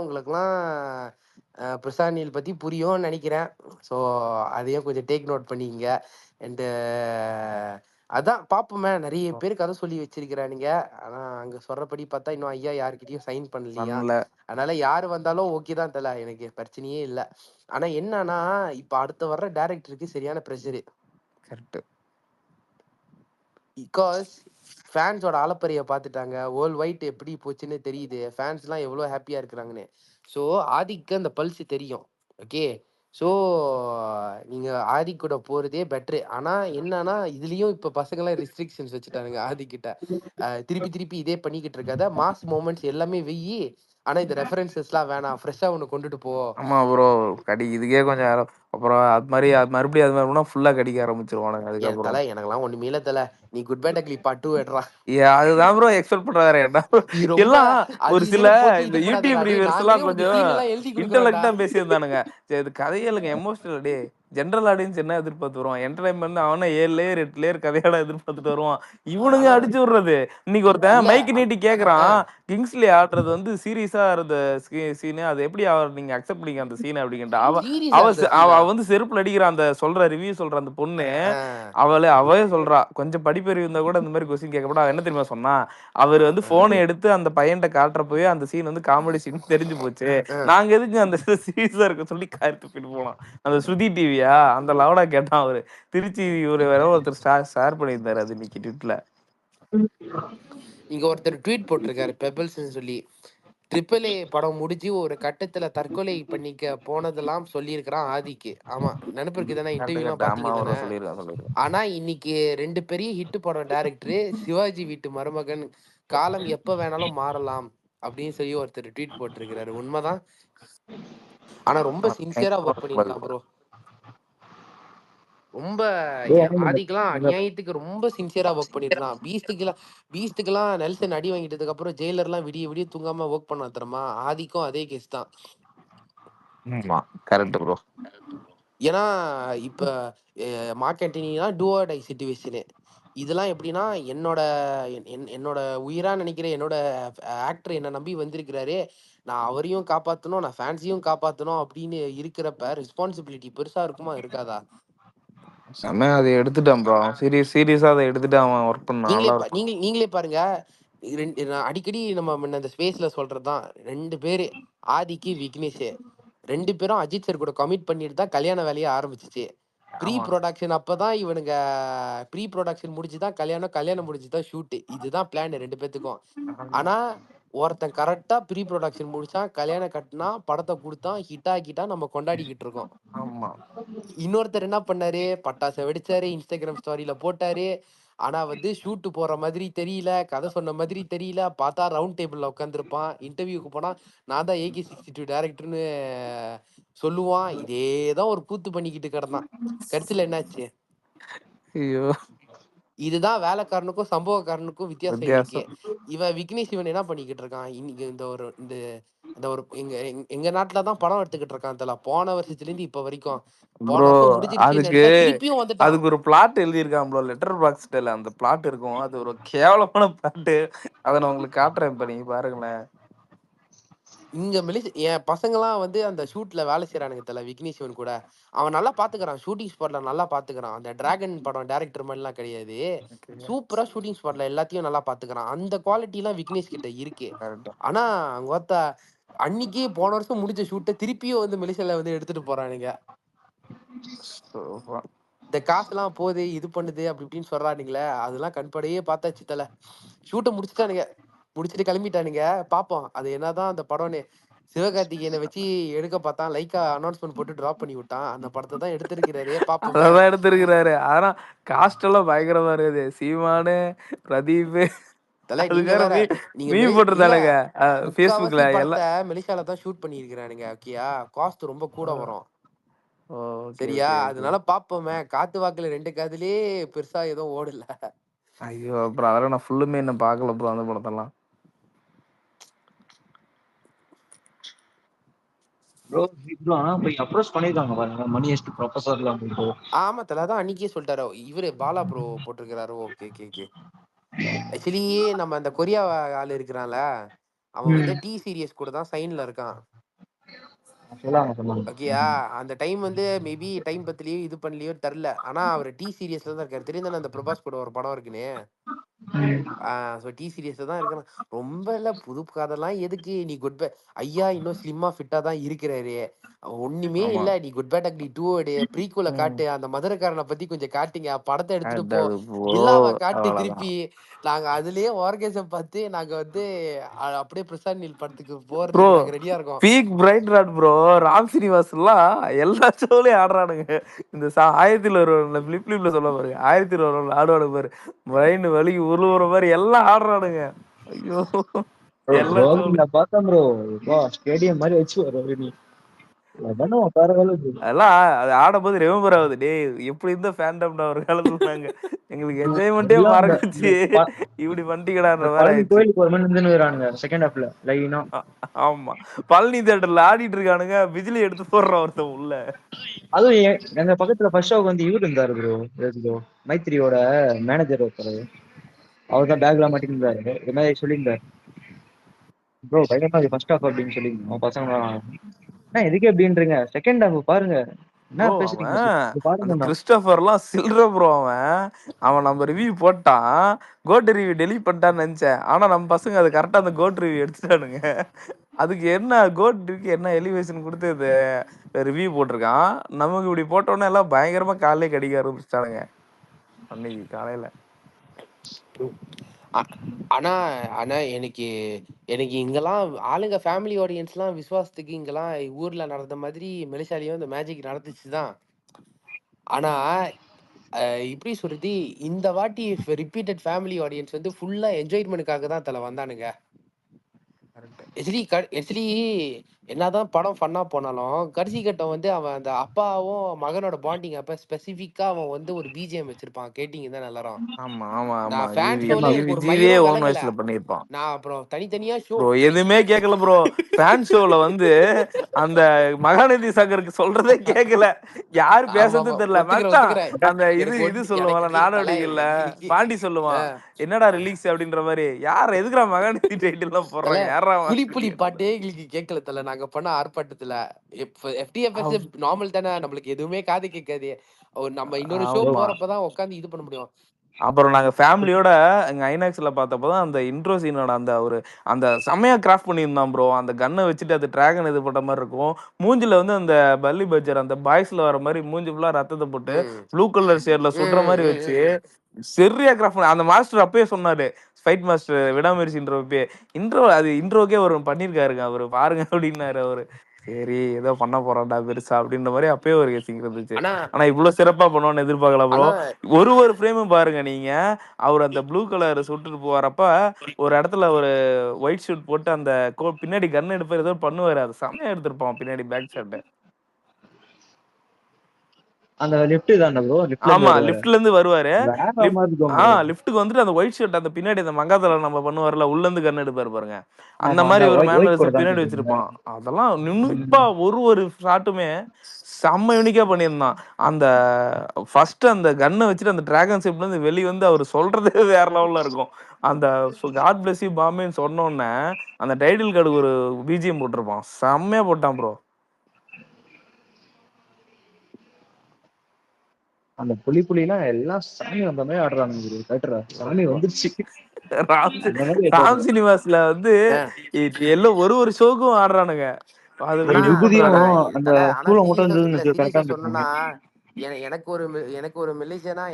உங்களுக்கெல்லாம் பிரசாந்த் பத்தி புரியும்னு நெனைக்கிறேன். ஸோ அதையும் கொஞ்சம் டேக் நோட் பண்ணிக்கங்க. அண்டு அதான் பார்ப்போமே. நெறைய பேர் கதை சொல்லி வச்சிருக்கிறானுங்க. ஆனா அங்க சொல்றபடி பார்த்தா இன்னும் ஐயா யார்கிட்டயும் சைன் பண்ணலையாம். பண்ணல. அதனால யாரு வந்தாலும் ஓகே தான் தல. எனக்கு பிரச்சனையே இல்ல. ஆனா என்னன்னா, இப்ப அடுத்து வர்ற டைரக்டருக்கு சரியான பிரஷரு. கரெக்ட். பிகாஸ் ஃபேன்ஸோட அலப்பறைய பார்த்துட்டாங்க. வேர்ல்ட் வைட் எப்படி போச்சுன்னு தெரியுது. ஃபேன்ஸ்லாம் எவ்வளோ ஹேப்பியா இருக்கிறாங்கன்னு. ஸோ ஆதிக்கு அந்த பல்ஸ் தெரியும். ஓகே. ஸோ நீங்க ஆதிக் கூட போறதே பெட்டரு. ஆனா என்னன்னா, இதுலயும் இப்ப பசங்கலாம் ரெஸ்ட்ரிக்ஷன்ஸ் வச்சுட்டானுங்க ஆதிக்கிட்ட. திருப்பி திருப்பி இதே பண்ணிக்கிட்டு இருக்காத. மாஸ் மொமெண்ட்ஸ் எல்லாமே வெய்யி. ஆனா இந்த ரெஃபரன்ஸஸ்லாம் வேணாம். ஃப்ரெஷ்ஷா ஒண்ணு கொண்டுட்டு போ. ஆமா ப்ரோ. இதுக்கே கொஞ்சம் அப்புறம் மறுபடியும் அது மாரி பண்ணா ஃபுல்லா கடிக்க ஆரம்பிச்சுருவானுங்க என் அதுக்கப்புறம். தல எனக்கெல்லாம் ஒண்ணுமே இல்ல தல. நீ குட் பேட் அக்லி பார்ட் 2 எடுறா. அதுதான் ப்ரோ எக்ஸ்பெக்ட் பண்றாரு. என்ன bro? நீ ரொம்ப எல்லாம் ஒரு அது சில இதுன்னு போட்டு இந்த இது யூடியூப் பண்ணாதடா டேய். ரிவ்யூவர்ஸ் நாங்களே எல்லாம் உனக்கு கொஞ்சம் சீன் எல்லாம் எழுதி குடுக்குறோம்டா. இன்டெலெக்ட்டா பேசியிருந்தானுங்க. சரி இது கதையே இல்லைங்க எமோஷனல் டே. ஜெனரல் ஆடியன்ஸ் என்ன எதிர்பார்த்து வருவான்? என்டர்டைன்மென்ட் அவன 7 லேயர் 8 லேயர் கதையாடா எதிர்பார்த்துட்டு வருவான். இவனுங்க ஆனா அடிச்சு விடுறது. இன்னைக்கு ஒருத்தன் இல்ல மைக் நீட்டி கேட்கறான். அஹ், கிங்ஸ்லி ஆடுறது சீரியஸா இருந்த சீனு. அது எப்படி நீங்க அக்செப்ட் பண்ணீங்க அந்த சீன் அப்படின்ட்டு. அவ சீரியஸா அவ இருந்த செ- அவ சீனா? அவ வந்து செருப்புல அடிக்கிற அந்த ரிவ்யூ சொல்ற அந்த பொண்ணு அஹ், அவளே சொல்றா. கொஞ்சம் படிப்பறிவு இருந்தா கூட இந்த மாதிரி கொஸ்டின் கேட்கப்பட அவ என்ன தெரியுமா சொன்னா? அவரு வந்து அஹ், போனை எடுத்து அந்த பையன்ட்ட காட்டுறப்பவே அந்த சீன் வந்து காமெடி சீன் தெரிஞ்சு போச்சு. அஹ். நாங்க எதுக்கு அந்த சீரியஸா இருக்க சொல்லி காரி துப்பிட்டு போனோம். அந்த ஸ்ருதி டிவியா அந்த லவுடா கேட்டான் அவரு. திருச்சி ஒரு வேற ஒருத்தர் ஷேர் பண்ணியிருந்தாரு அது இன்னைக்கு ட்விட்ல. இங்க ஒருத்தர் ட்வீட் போட்டிருக்காரு பெபிள்ஸ்ன்னு சொல்லி. ட்ரிபிள் ஏ படம் முடிஞ்சு ஒரு கட்டத்துல தற்கொலை பண்ணிக்க போனதெல்லாம் சொல்லியிருக்கிறான் ஆதிக்கு. ஆமா நினப்பு இருக்குதானே? கரெக்ட் இன்டர்வியூலாம் கரெக்ட். ஆமா பாத்தீங்க ப்ரோ தானே? சொல்லிருக்கேன். ஆனா இன்னைக்கு 2 பெரிய ஹிட் படம் டைரக்டர் சிவாஜி வீட்டு மருமகன். காலம் எப்ப வேணாலும் மாறலாம் அப்படின்னு சொல்லி ஒருத்தர் ட்வீட் போட்டிருக்கிறாரு. உண்மைதான். ஆனா ரொம்ப சின்சியரா ஒர்க் பண்ணியிருக்கான் ப்ரோ. ரொம்ப ஆதிக்கெல்லாம் அநியாயத்துக்கு ரொம்ப சின்சியரா ஒர்க் பண்ணிருக்கான். பீஸ்டுக்கெல்லாம் நெல்சன் அடி வாங்கிட்டதுக்கு அப்புறம் ஜெயிலர்லாம் விடிய விடிய தூங்காம ஒர்க் பண்ண தெரியுமா? ஆதிக்கும் அதே கேஸ் தான். ஆமா கரெக்ட் ப்ரோ. ஏன்னா இப்ப mark ஆண்டனினா two or die situation. இதெல்லாம் எப்படின்னா என்னோட என்னோட உயிரா நினைக்கிற என்னோட ஆக்டர் என்ன நம்பி வந்திருக்கிறாரு. நான் அவரையும் காப்பாத்தணும், நான் ஃபேன்ஸையும் காப்பாத்தணும் அப்படின்னு இருக்கிறப்ப ரெஸ்பான்சிபிலிட்டி பெருசா இருக்குமா இருக்காதா? செம்ம அதை எடுத்துட்டான் ப்ரோ. சீரியஸா அதை எடுத்துட்டு அவன் ஒர்க் பண்ண நல்லா இருக்கும். நீங்களே பாருங்க. நான் அடிக்கடி நம்ம முன்ன இந்த ஸ்பேஸ்ல சொல்றதுதான். 2 பேரு ஆதிக்கு, விக்னேஷ் 2 பேரும் அஜித் சார் கூட கமிட் பண்ணிட்டு தான் கல்யாண வேலையே ஆரம்பிச்சுச்சு. ப்ரீ ஆமா புரொடக்ஷன் அப்பதான் இவனுங்க ப்ரீ புரொடக்ஷன் முடிச்சு தான் கல்யாணம், கல்யாணம் முடிச்சு தான் ஷூட். இதுதான் பிளான் 2 பேத்துக்கும். ஆமா ஆனா ஒருத்தன் கரெக்டா ப்ரீ புரொடக்ஷன் முடிச்சான், கல்யாணம் கட்டுனா, படத்த குடுத்தான், ஹிட் ஆக்கிட்டான், நம்ம கொண்டாடிக்கிட்டு இருக்கோம். ஆமா. இன்னொருத்தர் என்ன பண்ணாரு, பட்டாச வெடிச்சாரு, இன்ஸ்டாகிராம் ஸ்டோரியில போட்டாரு. ஆனா வந்து ஷூட் போற மாதிரி தெரியல, கதை சொன்ன மாதிரி தெரியல. பார்த்தா ரவுண்ட் டேபிள்ல உட்காந்துருப்பான். இன்டர்வியூக்கு போனா நான் தான் AK62 டைரக்டர்னு சொல்லுவான். இதே தான் ஒரு கூத்து பண்ணிக்கிட்டு கிடந்தான். கடைசியில என்னாச்சு? ஐயோ இதுதான் வேலைக்காரனுக்கும் சம்பவக்காரனுக்கும் வித்தியாசம் இன்னைக்கு. வித்தியாசம். விக்னேஷ் இவன் என்ன பண்ணிக்கிட்டு இருக்கான்? இன்னைக்கு இந்த ஒரு எங்க எங்க நாட்டுல தான் படம் எடுத்துக்கிட்டு இருக்கான் தல. போன வருஷத்துல இருந்து இப்ப வரைக்கும். போன ப்ரோ வருஷம் முடிஞ்சிருச்சுன்னு அதுக்கு நினைச்சா திருப்பியும் வந்துட்டான். அதுக்கு ஒரு பிளாட் எழுதியிருக்கான் ப்ரோ. லெட்டர் பாக்ஸ் டெல் அந்த பிளாட் இருக்கும். அது ஒரு கேவலமான பிளாட். அதை நான் உங்களுக்கு காட்டுறேன் இப்ப நீங்க பாருங்களேன். இங்க என் பசங்கலாம் வந்து அந்த ஷூட்ல வேலை செய்றானுங்க தல விக்னேஷ் சிவன் கூட. அவன் நல்லா பாத்துக்கிறான். ஷூட்டிங் ஸ்பாட்ல நல்லா பாத்துக்கிறான். அந்த டிராகன் படம் டைரக்டர் மாரிலாம் கிடையாது. சூப்பரா ஷூட்டிங் ஸ்பாட்ல எல்லாத்தையும் நல்லா பாத்துக்கிறான். அந்த குவாலிட்டிலாம் விக்னேஷ் கிட்ட இருக்கு. கரெக்ட். ஆனா அங்க ஒருத்த அன்னைக்கே போன வருஷம் முடிச்ச ஷூட்ட திருப்பியும் வந்து மெலிஷால வந்து எடுத்துட்டு போறானுங்க. இந்த காசுலாம் போகுது, இது பண்ணுது அப்படி இப்படின்னு சொல்றானுங்களே, அதெல்லாம் கண்படையே பார்த்தாச்சு தல. ஷூட்ட முடிச்சுட்டானுங்க. முடிச்சுட்டு கிளம்பிட்டானுங்க. பார்ப்போம். அது என்னதான் அந்த படம்னு. சிவகார்த்திகேயன வச்சு எடுக்க பார்த்தான். லைக்கா அனௌன்ஸ்மென்ட் போட்டு டிராப் பண்ணி விட்டான். அந்த படத்த தான் எடுத்திருக்கிறாரு. பார்ப்போமே. அததான் எடுத்திருக்கிறாரு. ஆனா காஸ்ட் எல்லாம் பயங்கரமா இருக்குது. சீமானு, பிரதீப் தல நீங்க அதுக்கார வேற. நீங்க மீ இல்ல. போட்டிருந்தானுங்க முக்காவாசி Facebookல படத்த எல்லாம். மெலிஷால தான் ஷூட் பண்ணியிருக்கிறானுங்க. ஓகேயா? காஸ்ட் ரொம்ப கூட வரும். ஓகே சரியா? Okay okay. அதனால பார்ப்போமே. காத்து வாக்குல 2 காதுலயே பெருசா எதுவும் ஓடல. ஐயோ அப்புறம் அதெல்லாம் நான் ஃபுல்லுமே இன்னும் பார்க்கல ப்ரோ அந்த படத்தெல்லாம். ப்ரோ ப்ரோ ஆனா போய் அப்ரோச் பண்ணிருக்காங்க பாருங்க மணி ஹெஸ்ட் ப்ரொஃபசர்ல அப்படின்ட்டு. ஆமா தல. அதான் அன்னைக்கே சொல்லிட்டாரு. இவரு பாலா ப்ரோ போட்டிருக்கிறாரு. Okay, okay, okay. ஆக்சுவலி நம்ம அந்த கொரியா ஆள் இருக்கிறான்ல, அவன் வந்து டி சீரியஸ் கூட தான் சைன்ல இருக்கான். சொன்னாங்க. ஓகேயா அந்த டைம் வந்து மேபி டைம் பத்திலயோ இது பண்ணலையோ தெரில. ஆனா அவர் டி சீரியஸ்ல தான் இருக்காரு. தெரியும் அந்த பிரபாஸ் கூட ஒரு படம் இருக்குன்னு. ஸோ டி சீரியஸ்ல தான் இருக்கிறான். ரொம்ப இல்ல புது கதைலாம் எதுக்கு நீ குட் பை ஐயா இன்னும் ஸ்லிம்மா ஃபிட்டா தான் இருக்கிறாரு. ஒண்ணுமே ஆமா. இல்ல நீ குட் பேட் அக்லி 2 எடு ப்ரீக்குல காட்டு அந்த மதுரைக்காரனை பத்தி கொஞ்சம் காட்டுங்க படத்தை எடுத்துட்டு போ அது bro. பில்லாவை காட்டு அவ்வளவுதான். திருப்பி நாங்க அதுலயே ஆர்கேசம் பார்த்து நாங்க வந்து அப்படியே பிரசாந்த் நீல் படத்துக்கு ப்ரோ போறதுக்கு நாங்க ரெடியா இருக்கோம். பீக் பிரைட் ராட் ப்ரோ. ராம் சீனிவாஸ் எல்லாம் எல்லா ஷோலயும் ஆடுறானுங்க. இந்த 1000ல் ஒருவன்ல பிலிப்ல சொல்ல பாருங்க, 1000ல் ஒருவன்ல ஆடுவானு பாரு, பிரைன் வலி உருவுற மாதிரி எல்லாம் ஆடுறானுங்க. ஐயோ எல்லா ஷோலயும் நான் பார்த்தேன் ப்ரோ. ஸ்டேடியம் மாதிரி வச்சு ஒரு நீ பண்ணுவோம் பரவாயில்ல. அதெல்லாம் அது ஆடும்போது ரிமெம்பர் ஆகுது. டேய் எப்படி இருந்த ஃபேண்டம்டா ஒரு காலத்துல நாங்க, எங்களுக்கு என்ஜாய்மெண்ட்டே எல்லாம் மறந்துச்சு, இப்படி பண்ணிக்கடான்ற மாதிரி பழனி ஆயிடுச்சு. கோயிலுக்கு ஒரு மணி நின்றுறானுங்க செகண்ட் ஹாஃப்ல லைனா. ஆமா பழனி தியேட்டர்ல ஆடிட்டு இருக்கானுங்க, பிஜிலி எடுத்து போடுறான் ஒருத்தன் உள்ள. அதுவும் எங்க பக்கத்துல ஃபர்ஸ்ட் ஷோக்கு வந்து இவரு இருந்தாரு ப்ரோ. ப்ரோ மைத்ரியோட மேனேஜர் ஒருத்தர், அவர் தான் பேக்லாம் மாட்டிருந்தாரு. இது மாதிரி சொல்லியிருந்தாரு ப்ரோ பயங்கரமா இது ஃபர்ஸ்ட் ஹாஃப் அப்படின்னு சொல்லியிருந்தோம் பசங்க. எதுக்கே அப்படின்றீங்க, செகண்ட் ஹாஃப் பாருங்க என்ன ப்ரோ பேசுறீங்க அவன் இது அந்த பாருங்க. கிறிஸ்டோபர்லாம் சில்ற ப்ரோ. அவன் நம்ம ரிவ்யூ போட்டான், கோட் ரிவ்யூ டெலீட் பண்ணிட்டான்னு நினைச்சேன். ஆனா நம்ம பசங்க அது கரெக்டா அந்த கோட் ரிவ்யூ எடுத்துட்டானுங்க. அதுக்கு என்ன கோட்டுக்கு என்ன எலிவேஷன் கொடுத்து இது ரிவ்யூ போட்டிருக்கான். நமக்கு இப்படி போட்டோன்னே எல்லாம் பயங்கரமா காலையிலே கடிக்க ஆரம்பிச்சிட்டானுங்க அன்னைக்கு காலையில. ஆனா ஆனா எனக்கு எனக்கு இங்கெல்லாம் ஆளுங்க ஃபேமிலி ஆடியன்ஸ்லாம் விசுவாசத்துக்கு இங்கெல்லாம் ஊர்ல நடந்த மாதிரி மெலிசாலியும் இந்த மேஜிக் நடந்துச்சுதான். ஆனா இப்படி சொல்றது இந்த வாட்டி ரிப்பீட்டட் ஃபேமிலி ஆடியன்ஸ் வந்து ஃபுல்லா என்ஜாய்மெண்ட்டுக்காக தான் தலை வந்தானுங்க. ஆக்சுவலி என்னதான் படம் ஃபன்னா போனாலும் கடைசி கட்டம் வந்து அவன் அந்த அப்பாவும் மகனோட பாண்டிங் அப்ப ஸ்பெசிஃபிக்கா அவன் வந்து ஒரு பிஜிஎம் வச்சிருப்பான். கேட்டீங்க தான் நல்லாரும். ஆமா ஆமா ஆமா நான் ஃபேன் ஜிவி ஷோல ஜிவி எனக்கு ஒரு ஜிவியே மயிரும் ஓன் விளங்கல. வாய்ஸ்ல பண்ணியிருப்பான் நான் அப்புறம் தனித்தனியா ஷோ ப்ரோ. எதுவுமே கேட்கல ப்ரோ. ஃபேன் ஷோல வந்து அந்த மகாநதி சங்கருக்கு சொல்றதே கேட்கல, யாரு ஆமா பேசுறது ஆமா தெரியல. ஒத்துக்கிறேன் மச்சான் ஒத்துக்கிறேன். அந்த இது எனக்கு இது ஒண்டி சொல்லுவாங்க எனக்கு தல நாடோடிகள்ல, எனக்கு பாண்டி சொல்லுவான் என்னடா ரிலீக்ஸ் அப்படின்ற மாதிரி, யார் எதுக்குறா மகாநதி டைட்டில் எல்லாம் தல போடுறாங்க, யாரா புலி புலி பாட்டே எங்களுக்கு கேட்கல தல. நாங்க பண்ண ஆர்ப்பாட்டத்துல எஃப்டிஎஃப்எஸ் நார்மல் தானே, நம்மளுக்கு எதுவுமே காது கேட்காது. நம்ம இன்னொரு ஷோ ஆமா. போறப்பதான் உட்காந்து இது பண்ண முடியும். அப்புறம் நாங்க ஃபேமிலியோட எங்க ஐநாக்ஸ்ல பார்த்தப்பதான் அந்த இன்ட்ரோ சீனோட அந்த ஒரு அந்த செம்மையா கிராஃப்ட் பண்ணியிருந்தான் ப்ரோ. அந்த கன்னை வச்சுட்டு அது டிராகன் இது போட்ட மாதிரி இருக்கும். மூஞ்சில வந்து அந்த பல்லி பஜர் அந்த பாய்ஸ்ல வர மாதிரி மூஞ்சி ஃபுல்லா ரத்தத்தை போட்டு ம் ப்ளூ கலர் ஷேர்ல சுடுற ம் மாதிரி ம் வச்சு ம் ம். சரியா கிராஃப்ட். அந்த மாஸ்டர் அப்பயே சொன்னாரு, ஃபைட் மாஸ்டர் விடாமுயற்சி இன்ட்ரோ அது இன்ட்ரோக்கே ஒரு பண்ணியிருக்காருங்க அவரு, பாருங்க அப்படின்னாரு அவரு. சரி ஏதோ பண்ண போறான்டா பெருசா அப்படின்ற மாதிரி அப்பயே ஒரு கெசிங் இருந்துச்சு. ஆனா ஆனா இவ்வளவு சிறப்பா பண்ணுவான்னு எதிர்பார்க்கல ப்ரோ. ஆனா ஒரு ஃப்ரேமும் பாருங்க நீங்க, அவர் அந்த ப்ளூ கலர் சுட்டுட்டு போறப்ப ஒரு இடத்துல ஒரு ஒயிட் ஷூட் போட்டு அந்த பின்னாடி கன் எடுப்பாரு, ஏதோ பண்ணுவாரு, அது செம்மையா எடுத்திருப்பான் பின்னாடி பேக் ஷாட். அந்த லிஃப்ட் தானே ப்ரோ, லிஃப்ட்ல இருந்து ஆமா வருவாரு லிஃப்ட்ல இருந்து வருவாரு. வேற லிஃப்ட் மாதிரி இருக்கும் ப்ரோ. லிஃப்ட்டுக்கு வந்துட்டு அந்த ஒயிட் ஷர்ட் அந்த பின்னாடி அந்த மங்காத்தல நம்ம பண்ணுவார்ல உள்ள இருந்து கன் எடுப்பாரு பாருங்க, அந்த ஆமா அந்த மாதிரி ஒரு ஒயிட் மேனரிசம் கோட் தான் பின்னாடி சொல்றீங்க. வச்சிருப்பான். அதெல்லாம் நுணுப்பா ஒரு ஷாட்டுமே செம்ம யூனிக்கா பண்ணியிருந்தான். அந்த ஃபர்ஸ்ட் அந்த கன்னை வச்சுட்டு அந்த டிராகன் ஷிப்ல இருந்து வெளிய வந்து அவர் சொல்றதே வேற லெவல்ல இருக்கும். அந்த காட் பிளஸ் யூ பாம்பேன்னு சொன்ன உடனே அந்த டைட்டில் கார்டுக்கு ஒரு பிஜிஎம் போட்டிருப்பான், செம்மையா போட்டான் ப்ரோ. அந்த புலிலாம் எல்லாம் சாமி வந்த மாதிரி ஆடுறாங்க ப்ரோ. கேட்டுறா சாமி வந்துருச்சு அந்த மாதிரி ராம் ஆடுறாங்க. சீனிவாஸ்ல வந்து அஹ், எல்லாம் ஒரு ஷோக்கும் ஆடுறானுங்க. அது ஆனா விபூதியும் ஆனா அந்த தல ஆனா பூலை மட்டும் சீரியஸா இல்ல இருந்ததுன்னு சீரியஸா கரெக்டா இருந்துருப்பாங்க. சொல்லணும்னா எனக்கு ஒரு மெல்லிசனா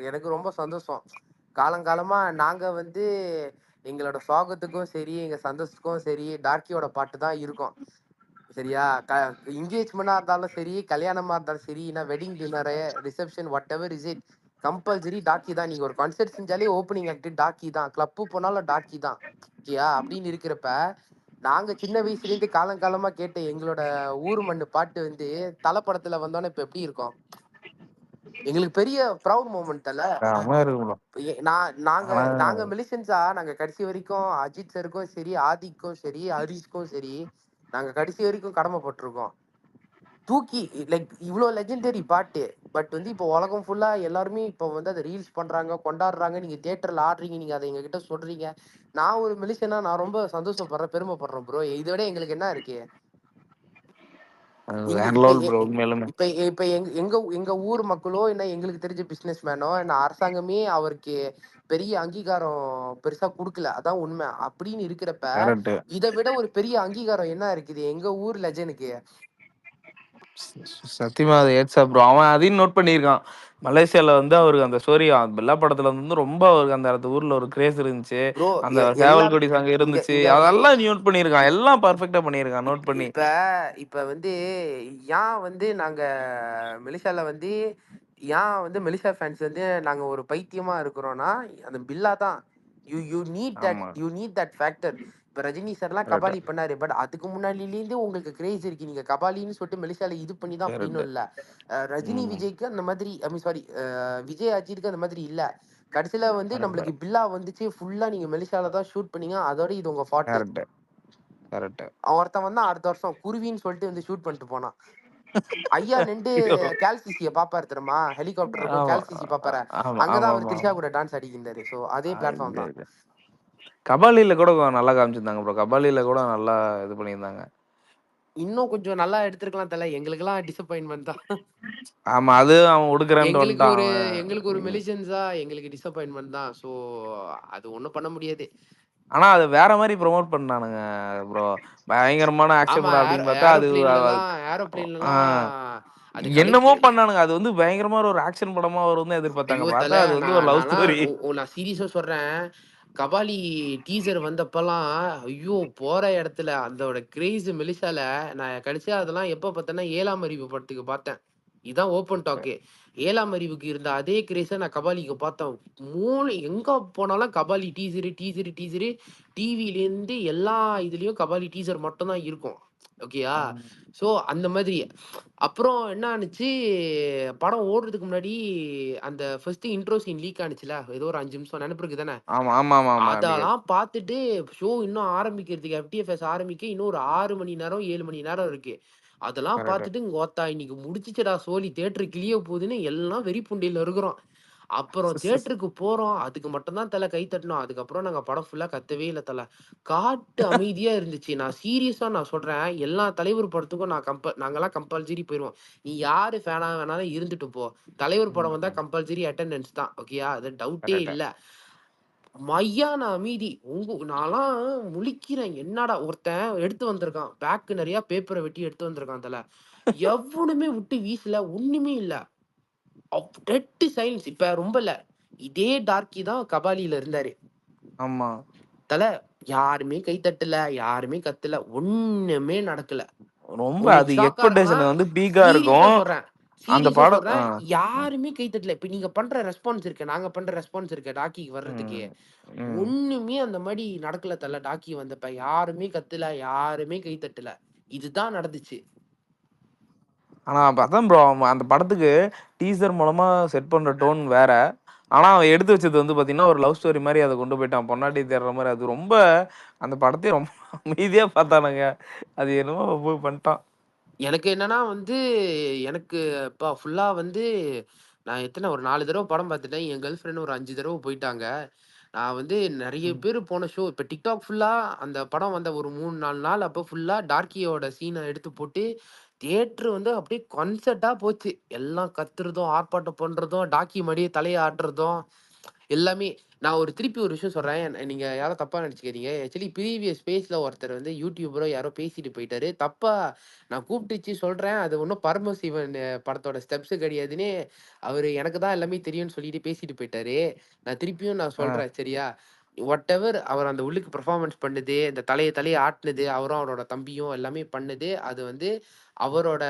எனக்கு ரொம்ப சந்தோஷம். காலங்காலமா நாங்க வந்து எங்களோட சோகத்துக்கும் சரி எங்க சந்தோஷத்துக்கும் சரி டார்க்கியோட பாட்டு தான் இருக்கும். சரியா என்கேஜ்மெண்டா இருந்தாலும் சரி கல்யாணமா இருந்தாலும் சரி wedding dinner reception whatever is it compulsory டாக்கி தான். நீங்க ஒரு கான்சர்ட் செஞ்சாலே ஓப்பனிங் ஆக்ட் டாக்கி தான், கிளப்பு போனாலும் டாக்கி தான். ஓகேயா அப்படின்னு இருக்கிறப்ப நாங்க சின்ன வயசுல இருந்து காலங்காலமா கேட்ட எங்களோட ஊர் மண்ணு பாட்டு வந்து தல படத்துல வந்தோன்னே இப்ப எப்படி இருக்கும்? எங்களுக்கு பெரிய ப்ரௌட் மூமெண்ட் அல்ல. செம்மையா இருக்கும் bro. நாங்க ஆனா நாங்க மிலிஷன்ஸா நாங்க கடைசி வரைக்கும் அஜித் சருக்கும் சரி ஆதிக்கும் சரி ஹரிஷ்க்கும் சரி நாங்க கடைசி வரைக்கும் கடமைப்பட்டிருக்கோம். தூக்கி லைக் இவ்வளோ லெஜெண்டரி பாட்டு. பட் வந்து இப்போ உலகம் ஃபுல்லா எல்லாருமே இப்போ வந்து அதை ரீல்ஸ் பண்றாங்க கொண்டாடுறாங்க. நீங்க தியேட்டர்ல ஆடுறீங்க, நீங்க அதை எங்ககிட்ட சொல்றீங்க. நான் ஒரு மிலிஷனா நான் ரொம்ப சந்தோஷப்படுறேன் பெருமைப்படுறேன் ப்ரோ. இதை விட எங்களுக்கு என்ன இருக்கு? இங்க வேற இப்ப லெவல் ப்ரோ உண்மையிலுமே. இப்ப இப்ப எங்க எங்க எங்க ஊர் மக்களோ என்ன எங்களுக்கு தெரிஞ்ச பிசினஸ் மேனோ என்ன அரசாங்கமே அவருக்கு பெரிய அங்கீகாரம் பெருசா குடுக்கல. அதான் உண்மை. அப்படின்னு இருக்கிறப்ப கரெக்ட். இதை விட ஒரு பெரிய அங்கீகாரம் என்ன இருக்குது எங்க ஊர் லெஜனுக்கு? சத்தியமா அது ஏட்ஸா ப்ரோ. அவன் அதையும் நோட் பண்ணியிருக்கான். மலேசியால வந்து அவருக்கு அந்த ஸ்டோரி பில்லா படத்துல வந்து ரொம்ப அவருக்கு அந்த ஊர்ல ஒரு கிரேஸ் இருந்துச்சு. ப்ரோ அந்த எல்லா சேவல் கொடி சாங் இங்க இருந்துச்சு. இங்க அதெல்லாம் நோட் பண்ணியிருக்கான். எல்லாம் பர்ஃபெக்ட்டா பண்ணியிருக்கான் நோட் பண்ணி. இப்ப இப்ப வந்து ஏன் வந்து நாங்க மெலிசால வந்து ஏன் வந்து மெலிசா ஃபேன்ஸ் வந்து நாங்க ஒரு பைத்தியமா இருக்கிறோம்னா அந்த பில்லா தான். ஆமா. You need that factor. இப்ப ரஜினி சார்லாம் கரெக்ட். கபாலி பண்ணாரு. பட் அதுக்கு முன்னாடிலேருந்து உங்களுக்கு கிரேஸ் இருக்கு. நீங்க கபாலின்னு சொல்லிட்டு மெலிசால இது பண்ணி தான் அப்படின்னு கரெக்ட். இல்ல. ரஜினி ம். விஜய்க்கு அந்த மாதிரி ஐ மீன் சாரி விஜய் அஜித்துக்கு அந்த மாதிரி இல்ல. கடைசியில வந்து கரெக்ட். நம்மளுக்கு பில்லா வந்துச்சு. ஃபுல்லா நீங்க மெலிசால தான் ஷூட் பண்ணீங்க. அதோட இது உங்க ஃபாட்டு. கரெக்ட். கரெக்ட். ஒருத்தன் வந்து அடுத்த வருஷம் குருவின்னு சொல்லிட்டு வந்து ஷூட் பண்ணிட்டு போனான். ஐயா நின்று ஐயோ! கேல்சிசிய பாப்பாரு தெரியுமா? ஹெலிகாப்டர் இருக்கும் ஆமா. கேல்சிசி பாப்பாரு. ஆமா. அங்கதான் அவர் ஆமாமா. த்ரிஷா கூட டான்ஸ் அடிக்கின்றாரு. ஸோ அதே பிளாட்ஃபார்ம் தான். அது கபாலில கூட நல்லா காமிச்சிருந்தாங்க ப்ரோ. கபாலில கூட நல்லா இது பண்ணியிருந்தாங்க. இன்னும் கொஞ்சம் நல்லா எடுத்திருக்கலாம் தல. எங்களுக்கெல்லாம் டிசப்பாயின்மெண்ட் தான். ஆமா. அது அவன் உடுக்குறேன்ட்டு எங்களுக்கு வந்துட்டான் ஒரு அவன். எங்களுக்கு ஒரு மெலிசன்ஸா எங்களுக்கு டிசப்பாயின்மெண்ட் தான். ஸோ அது ஒன்றும் பண்ண முடியாது. ஆனா அது வேற மாரி ப்ரொமோட் பண்ணானுங்க ப்ரோ. பயங்கரமான ஆக்ஷன் ஆமா படம் அப்படின்னு பார்த்தா அது ஆ ஏரோப்ளேன்லலாம் அது என்னமோ கலெக்ட். பண்ணானுங்க. அது வந்து பயங்கரமான ஒரு ஆக்ஷன் படமா வரும்னு எதிர்பார்த்தாங்க. ஐயோ தல, பார்த்தா அது வந்து ஒரு லவ் ஸ்டோரி. நான் சீரியஸா சொல்றேன். கபாலி டீசர் வந்தப்பலாம் ஐயோ போற இடத்துல அதோட கிரேஸ் மெலிசால நான் கடைசியா அதெல்லாம் எப்ப பார்த்தேன்னா 7ஆம் அறிவு படத்துக்கு பார்த்தேன். இதான் ஓப்பன் டாக்கு. 7ஆம் அறிவுக்கு இருந்த அதே கிரேஸை நான் கபாலிக்கு பார்த்தேன். எங்க போனாலும் கபாலி டீசரு டீசரு டீசரு. டிவிலேருந்து எல்லா இதுலயும் கபாலி டீசர் மட்டும் தான் இருக்கும். ஓகேயா? ம். ஸோ அந்த மாதிரி. அப்புறம் என்ன ஆனுச்சு, படம் ஓடுறதுக்கு முன்னாடி அந்த ஃபர்ஸ்ட் இன்ட்ரோ சீன் லீக் ஆனுச்சுல, ஏதோ ஒரு 5 நிமிஷம் நினைப்பு இருக்கு தானே? ஆமா, ஆமாமாமா. அதெல்லாம் பார்த்துட்டு ஷோ இன்னும் ஆரம்பிக்கிறதுக்கு எஃப்டிஎஃப்எஸ் ஆரம்பிக்க இன்னும் ஒரு 6 மணி நேரம் 7 மணி நேரம் இருக்கு. அதெல்லாம் கரெக்ட். பார்த்துட்டு கோத்தா இன்னைக்கு முடிச்சிச்சடா சோலி தியேட்டர் கிளிய போகுதுன்னு எல்லாம் வெறி புண்டையில இருக்கிறோம். அப்புறம் தியேட்டருக்கு போறோம். அதுக்கு மட்டும் தான் தல கை தட்டணும். அதுக்கப்புறம் நாங்க படம் ஃபுல்லா கத்தவே இல்ல தல. காட்டு அமைதியா இருந்துச்சு. நான் சீரியஸா நான் சொல்றேன். எல்லா தலைவர் படத்துக்கும் நாங்கலாம் கம்பல்சரி போயிருவோம். நீ யாரு ஃபேனா வேணாலும் இருந்துட்டு போ. தலைவர் படம் வந்தா ம். கம்பல்சரி அட்டெண்டன்ஸ் தான். ஓகேயா? அது டவுட்டே கரெக்ட். இல்ல. மையான அமைதி. நான்லாம் முழிக்கிறேன். என்னடா ஒருத்தன் எடுத்து வந்திருக்கான். பேக் நெறைய பேப்பர வெட்டி எடுத்து வந்திருக்கான் தல. எவனுமே விட்டு வீசல. ஒண்ணுமே இல்ல. Dead silence. இப்ப ரொம்ப இல்ல. இதே டார்க்கி தான் கபாலில இருந்தாரு. ஆமா. தல யாருமே கை தட்டல. யாருமே கத்தல. ஒண்ணுமே நடக்கல. ரொம்ப அது உங்களுக்கு ஷாக்கா ஆனா எக்ஸ்பெக்டேஷன் வந்து பீக்கா சீரியஸா இருக்கும். சொல்றேன். அந்த சீரியஸா படம் சொல்றேன். யாருமே கை தட்டல. இப்ப நீங்க பண்ற ரெஸ்பான்ஸ் இருக்கு. நாங்க பண்ற ரெஸ்பான்ஸ் இருக்கு டாக்கிக்கு வர்றதுக்கு. ம். ம். ஒண்ணுமே அந்த மாரி நடக்கல தல. டாக்கி வந்தப்ப யாருமே கத்தல. யாருமே கை தட்டல. இதுதான் நடந்துச்சு. ஆனா அதான் ப்ரோ அந்த படத்துக்கு டீசர் மூலமா செட் பண்ற டோன் வேற. ஆனா அவன் எடுத்து வச்சது வந்து பார்த்தீங்கன்னா, ஒரு லவ் ஸ்டோரி மாரி அத கொண்டு போய்ட்டான். பொண்டாட்டி தேடுற மாரி. அது ரொம்ப அந்த படத்தையே ரொம்ப அமைதியா பார்த்தானுங்க. அது என்னமோ போய் பண்ணிட்டான். எனக்கு என்னன்னா வந்து, எனக்கு ஃபுல்லா வந்து நான் ஒரு 4 தடவ படம் பார்த்துட்டேன். என் கேர்ள் ஃபிரெண்ட் ஒரு 5 தடவ போயிட்டாங்க. நான் வந்து நெறைய ம். பேரு போன ஷோ இப்ப TikTok ஃபுல்லா அந்த படம் வந்த ஒரு 3, 4 நாள் அப்ப ஃபுல்லா டார்க்கியோட சீன எடுத்து போட்டு, தியேட்டர் வந்து அப்படியே கான்சர்ட்டா போச்சு. எல்லாம் கத்துறதும், ஆர்ப்பாட்டம் பண்றதும், டாக்கி மடிய தலைய ஆட்டுறதும், எல்லாமே. நான் திருப்பி ஒரு விஷயம் சொல்றேன். நீங்க யாரும் தப்பா நெனச்சுக்காதீங்க. ஆக்சுவலி ப்ரீவியஸ் ஸ்பேஸ்ல ஒருத்தர் வந்து யூடியூபரோ யாரோ பேசிட்டு போயிட்டாரு. தப்பா நான் கூப்பிட்டுச்சு சொல்றேன். அது ஒண்ணும் பரமசிவன் படத்தோட ஸ்டெப்ஸ் கிடையாதுன்னு, அவரு எனக்கு தான் எல்லாமே தெரியும்னு சொல்லிட்டு பேசிட்டு போயிட்டாரு. நான் திருப்பியும் ஆ. சொல்றேன் சரியா? வாட்டெவர் அவர் அந்த உள்ளுக்கு பெர்ஃபார்மன்ஸ் பண்ணது, இந்த தலைய தலைய ஆட்டுனது, அவரும் அவரோட தம்பியும் எல்லாமே பண்ணது, அது வந்து அவரோட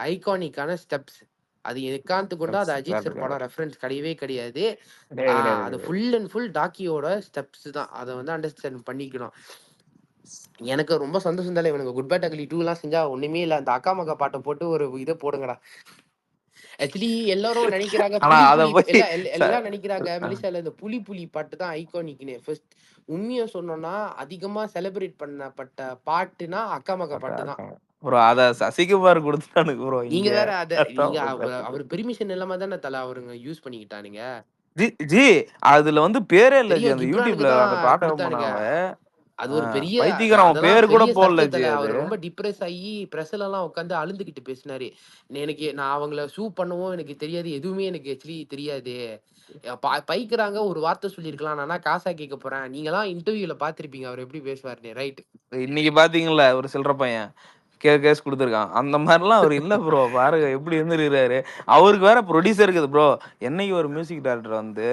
ஐகானிக்கான ஸ்டெப்ஸ். அது எக்காரணத்துக்கு கொண்டும் அது அஜித் கரெக்ட். சார் படம் கரெக்ட். ரெஃபரன்ஸ் கிடையவே கிடையாது. கிடையாது, கிடையாது, அது கிடையாது. ஃபுல் அண்ட் ஃபுல் டாக்கியோட ஸ்டெப்ஸ் தான். அத வந்து அண்டர்ஸ்டாண்ட் பண்ணிக்கணும். எனக்கு ரொம்ப சந்தோஷம் தானே இவனுங்க குட் பேட் அக்லி 2லாம் செஞ்சா ஒண்ணுமே இல்ல. அந்த அக்கா மக்கா பாட்ட போட்டு ஒரு இத போடுங்கடா. ஆக்சுவலி எல்லாரும் நெனைக்கிறாங்க ஆனா புலி அத புலி போய் ச எல்லாம் நெனைக்கிறாங்க மெலிசால இந்த புலி புலி பாட்டு தான் ஐகானிக்ன்னு. ஃபர்ஸ்ட் உண்மையா சொன்னோம்னா, அதிகமா செலிப்ரேட் பண்ணப்பட்ட பாட்டுனா அக்கா மக்கா பாட்டு தான். ப்ரோ அத சசிகுமார் குடுத்துட்டானுங்க ப்ரோ நீங்க இங்க. வேற நீங்க அதான் அவரு பெர்மிஷன் இல்லாம தானே அவருங்க யூஸ் பண்ணிக்கிட்டானுங்க. ஜி ஜி அதுல வந்து பேரே இல்ல ஜி. தெரியும் அந்த கிப்ரானுக்கு YouTubeல தான் அந்த பாட்ட ஓப்பன் குடுத்தானுங்க. பண்ணாவே அது ஒரு பெரிய பைத்தியக்காரன் அவன் அதெல்லாம் பேரு கூட பெரிய போடல ஜி சர்ச்சைத்தல. அது. அவர் ரொம்ப டிப்ரெஸ் ஆகி பிரஸ்ல எல்லாம் உட்காந்து அழுந்துகிட்டு பேசினாரு. நான் அவங்கள சூ பண்ணவும் எனக்கு தெரியாது. எதுவுமே எனக்கு ஆக்சுவலி தெரியாது. பைக்கிறாங்க ஒரு வார்த்தை சொல்லியிருக்கலாம். நானா காசா கேட்க போறேன். நீங்கலாம் இன்டர்வியூல பார்த்திருப்பீங்க அவர் எப்படி பேசுவாருன்னு. ரைட். இன்னைக்கு பாத்தீங்கல்ல ஒரு சில்லற பையன் கேஸ் கொடுத்துருக்கான். அந்த மாதிரிலாம் அவர் இல்ல ப்ரோ. பாருங்க எப்படி இருந்திருக்காரு. அவருக்கு வேற ப்ரொடியூசர் இருக்குது ப்ரோ. என்னைக்கு ஒரு மியூசிக் டைரக்டர் வந்து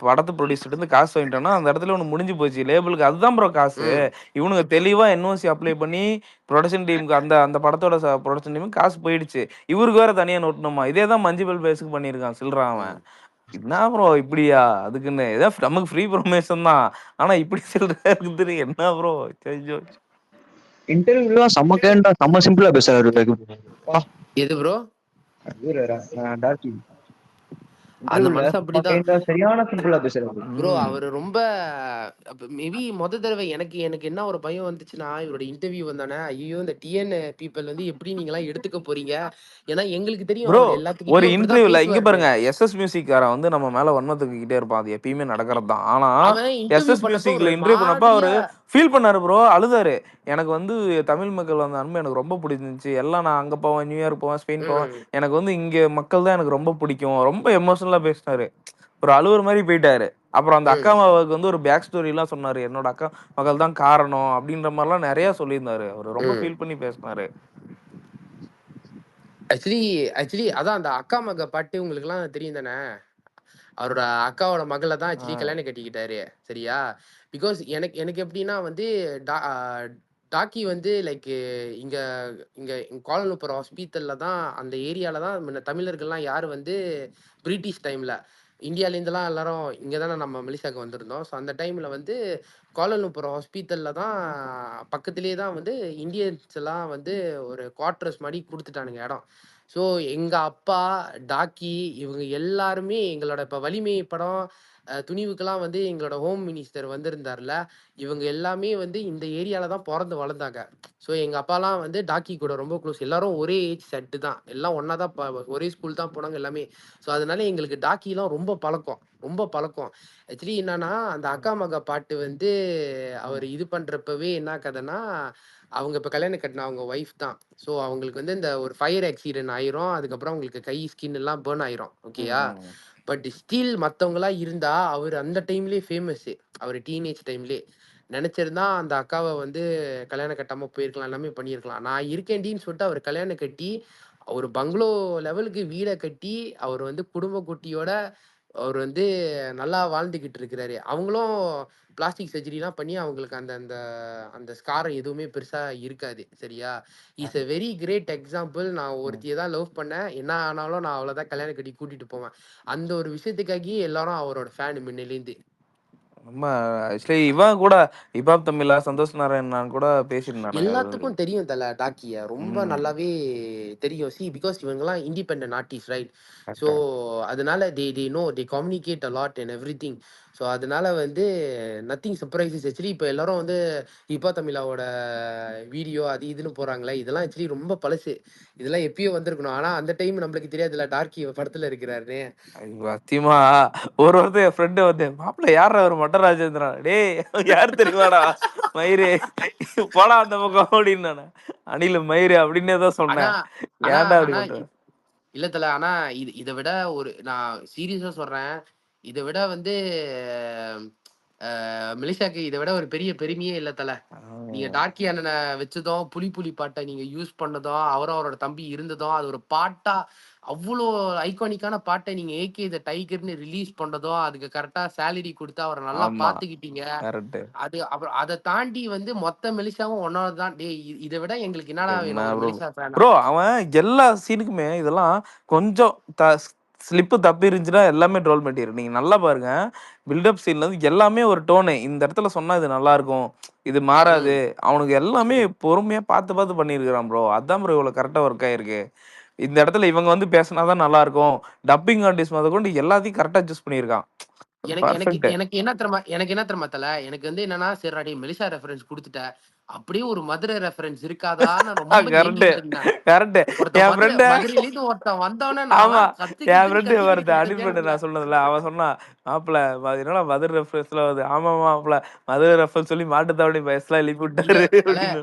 படத்தை ப்ரொடியூசர் இருந்து காசு வாங்கிட்டோம்னா அந்த இடத்துல ஒன்று முடிஞ்சு போச்சு. லேபிளுக்கு அதுதான் ப்ரோ காசு. ம். இவனுங்க தெளிவா என்ஓசி அப்ளை பண்ணி ப்ரொடக்ஷன் டீமுக்கு அந்த அந்த படத்தோட ப்ரொடக்ஷன் டீமுக்கு காசு போயிடுச்சு. இவருக்கு வேற தனியா நோட்டணுமா. இதே தான் மஞ்சுபல் பேஸுக்கு பண்ணியிருக்கான் சில்றான் அவன். ம். என்ன ப்ரோ இப்படியா? அதுக்குன்னு ஏதோ நமக்கு ஃப்ரீ ப்ரொமோஷன் தான். ஆனா இப்படி சில்லற இருக்குது என்ன ப்ரோ? இன்டர்வியூலாம் செம்ம கேண்டா, செம்ம சிம்பிளா பேசுறாரு. எது ப்ரோ? டார்கி அந்த இன்டர்வியூல மனசு செம்ம அப்படிதான் கேண்டா, சரியான சிம்பிளா பேசுறாரு. ப்ரோ. அவரு ரொம்ப மேபி தடவை எனக்கு எனக்கு என்ன ஒரு பயம் வந்துச்சுன்னா, இவரோட இன்டர்வியூ வந்தானே, ஐயோ இந்த டிஎன் பீப்பிள் வந்து எப்படி நீங்களாம் எடுத்துக்க போறீங்க? ஏன்னா எங்களுக்கு தெரியும் ப்ரோ அவர் ஒரு எல்லாத்துக்கிட்டையும் அப்படிதான் இன்டர்வியூல இங்க பேசுவாருன்னு. பாருங்க எஸ்எஸ் மியூசிக்காரன் வந்து நம்ம மேல வன்மத்தை தூக்கிட்டே இருப்பான். அது எப்பயுமே நடக்கிறது தான். ஆனா அவன் இன்டர்வியூ எஸ்எஸ் பண்ணப்ப ஒரு மியூசிக்ல இன்டர்வியூ பண்ணப்ப அவரு மாதிரியா ஃபீல் பண்ணாரு ப்ரோ. அழுதாரு. எனக்கு வந்து தமிழ் மக்கள் அந்த அன்பு எனக்கு ரொம்ப பிடிச்சிருந்துச்சு. எல்லாம் நான் அங்க போவேன், நியூயார்க் போவேன், ஸ்பெயின் போவேன். ம். எனக்கு வந்து இங்க மக்கள் தான் எனக்கு ரொம்ப பிடிக்கும். ரொம்ப எமோஷனலா பேசினாரு. ஒரு அழுவுற மாதிரி போயிட்டாரு. அப்புறம் அந்த அக்கா ம். மகளுக்கு வந்து ஒரு பேக் ஸ்டோரி எல்லாம் சொன்னாரு. என்னோட அக்கா மகள் தான் காரணம் அப்படின்ற மாதிரிலாம் நிறைய சொல்லியிருந்தாரு. அவர் ரொம்ப ம். ஃபீல் பண்ணி பேசினாரு. ஆக்சுவலி ஆக்சுவலி அதான் அந்த அக்கா மக பாட்டு உங்களுக்குலாம் தெரியும் தானே? அவரோட அக்காவோட மகளை தான் ஆக்சுவலி கல்யாணம் கட்டிக்கிட்டாரு. சரியா? பிகாஸ் எனக்கு எனக்கு எப்படின்னா வந்து டாக்கி வந்து லைக் இங்க இங்க கோலாலம்பூர் ஹாஸ்பிட்டல்ல தான் அந்த ஏரியால தான் முன்ன தமிழர்கள்லாம் யார் வந்து பிரிட்டிஷ் டைம்ல இந்தியாவிலேருந்துலாம் எல்லாரும் இங்கே தானே நம்ம மெலிசாக்கு வந்திருந்தோம். ஸோ அந்த டைமில் வந்து கோலாலம்பூர் ஹாஸ்பிட்டலில் தான் பக்கத்துலேயே தான் வந்து இந்தியன்ஸ் எல்லாம் வந்து ஒரு குவார்டர்ஸ் மாதிரி கொடுத்துட்டானுங்க இடம். ஸோ எங்கள் அப்பா டாக்கி இவங்க எல்லாருமே எங்களோட இப்போ வலிமை படம் துணிவுக்கெல்லாம் வந்து எங்களோட ஹோம் மினிஸ்டர் வந்திருந்தார்ல. இவங்க எல்லாமே வந்து இந்த ஏரியால தான் பொறந்து வளர்ந்தாங்க. ஸோ எங்க அப்பாலாம் வந்து டாக்கி கூட ரொம்ப க்ளோஸ். எல்லாரும் ஒரே ஏஜ் செட்டு தான். எல்லாம் ஒண்ணா தான் ஒரே ஸ்கூல் தான் போனாங்க எல்லாமே. ஸோ அதனால எங்களுக்கு டாக்கிலாம் ரொம்ப பழக்கம். ரொம்ப பழக்கம். ஆக்சுவலி என்னன்னா, அந்த அக்கா மக பாட்டு வந்து அவரு இது பண்றப்பவே என்ன கதைன்னா, அவங்க இப்ப கல்யாணம் கட்டின அவங்க ஒய்ஃப் தான். ஸோ அவங்களுக்கு வந்து இந்த ஒரு ஃபயர் ஆக்சிடென்ட் ஆயிரும். அதுக்கப்புறம் அவங்களுக்கு கை, ஸ்கின் எல்லாம் பர்ன் ஆயிரும். ஓகேயா? பட் ஸ்டில் மத்தவங்கலாம் இருந்தா, அவரு அந்த டைம்லயே ஃபேமஸு. அவரு டீனேஜ் டைம்லயே. நெனச்சிருந்தா அந்த அக்காவ வந்து கல்யாணம் கட்டாம போயிருக்கலாம். எல்லாமே பண்ணியிருக்கலாம். நான் இருக்கேன்டின்னு சொல்லிட்டு அவரு கல்யாணம் கட்டி, ஒரு பங்களோ லெவலுக்கு வீட கட்டி, அவரு வந்து குடும்ப குட்டியோட அவரு வந்து நல்லா வாழ்ந்துகிட்டு இருக்கிறாரு. அவங்களும் பிளாஸ்டிக் சர்ஜரிலாம் பண்ணி அவங்களுக்கு அந்த அந்த அந்த ஸ்கார் எதுவுமே பெருசா இருக்காது. சரியா? Is a very great example. நான் ஒருத்திய தான் லவ் பண்ணேன். என்ன ஆனாலும் நான் அவள தான் கல்யாணம் கட்டி கூட்டிட்டு போவேன். அந்த ஒரு விஷயத்துக்காகயே எல்லாரும் அவரோட ஃபேன் முன்னிலேருந்து. ரொம்ப ஆக்சுவலி இவன் கூட ஹிப்ஹாப் தமிழா சந்தோஷ் நாராயணன் கூட பேசியிருந்தானுங்க. எல்லாத்துக்கும் தெரியும் தல டாக்கிய. ரொம்ப நல்லாவே தெரியும். பிகாஸ் இவங்கலாம் இண்டிபெண்டன்ட் ஆர்டிஸ்ட் ரைட்? ஸோ அதனால they know they communicate a lot and everything. So அதனால வந்து நத்திங் சர்ப்ரைசஸ். ஆக்சுவலி இப்போ எல்லாரும் வந்து ஹிப்பா தமிழாவோட வீடியோ அது இதுன்னு போறாங்களே, இதெல்லாம் ஆக்சுவலி ரொம்ப பழசு. இதெல்லாம் எப்பயோ வந்திருக்கணும். ஆனா அந்த டைம் நம்மளுக்கு தெரியாதுல்ல டார்கி படத்துல இருக்கிறாருன்னு. சத்தியமா ஒருத்தன் என் ஃப்ரெண்டு வந்து மாப்பிள்ள யாரா ஒரு மட்ட ராஜேந்திரா டேய் யாரு தெரியுமாடா மயிறு போடா அந்த பக்கம் அப்படின்னு நானு அணில் மயிறு அப்படின்னே தான் ஆனா சொன்னேன். ஆனா ஏன்டா அப்படி ஆனா பண்ற? இல்ல தல. ஆனா இத விட நான் சீரியஸா சொல்றேன். இத விட வந்து மெலிஷாக்கு இத விட ஒரு பெரிய பெருமையே இல்ல தல. நீங்க டார்கி அண்ணனை வச்சதும், புலி புலி பாட்டை நீங்க யூஸ் பண்ணதும், அவரும் அவரோட தம்பி இருந்ததும், அது ஒரு பாட்டா அவ்ளோ ஐகானிக்கான பாட்டை நீங்க ஏகே த டைகர்ன்னு ரிலீஸ் பண்ணதும், அதுக்கு கரெக்ட்டா சேலரி குடுத்து அவர நல்லா ஆமா பாத்துக்கிட்டீங்க. கரெக்ட். அது அப்புறம் அத தாண்டி வந்து மொத்த மெலிஷாவும் ஒன்னாவது தான். டேய் இத விட எங்களுக்கு என்னடா என்ன வேணும் ஒரு ப்ரோ மெலிஷா ஃபேனா? ப்ரோ அவன் எல்லா சீனுக்குமே இதெல்லாம் கொஞ்சம் ஸ்லிப்பு தப்பி இருந்துச்சுன்னா எல்லாமே ட்ரோல் மெட்டீரியல். நீங்க நல்லா பாருங்க. பில்டப் சீன்ல இருந்து எல்லாமே ஒரு டோனு. இந்த இடத்துல சொன்னா இது நல்லா இருக்கும். இது மாறாது. ம். அவனுக்கு எல்லாமே பொறுமையா பார்த்து பார்த்து பண்ணியிருக்கிறான் ப்ரோ. அதான் ப்ரோ இவ்வளவு கரெக்டா ஒர்க் ஆயிருக்கு. இந்த இடத்துல இவங்க வந்து பேசினாதான் நல்லா இருக்கும். டப்பிங் ஆர்டிஸ்ட் முதற்கொண்டு எல்லாத்தையும் கரெக்டா சூஸ் பண்ணியிருக்கான். எனக்கு எனக்கு பர்ஃபெக்ட். எனக்கு என்ன தெரியுமா தல? எனக்கு வந்து என்னன்னா, சரிடா டேய் மெலிசா ரெஃபரன்ஸ் குடுத்துட்ட. அப்படியே ஒரு மதுரை ரெஃபரன்ஸ் இருக்காதான்னு ரொம்ப கரெக்ட் ஏங்கிட்டு இருந்தேன். கரெக்ட். ஒருத்தன் என் ஃப்ரெண்டு மதுரையில இருந்து ஒருத்தன் வந்தவனே ஆமா. நான்லாம் கத்து என் கத்துன்னு ஃப்ரெண்டு கத்திக்கிட்டு ஒருத்தன் இருக்கேன் அட்மிட் கேங்ல. நான் சொன்னதுல, அவன் சொன்னான், "மாப்பிள என்னடா மதுரை ரெஃபரன்ஸ்ல வருது." ஆமா மாப்பிள மதுரை ரெஃபரன்ஸ் சொல்லி மாட்டுத்தாவணி பஸ்லாம் எழுப்பி இல்ல விட்டாரு தல, அப்படின்னு.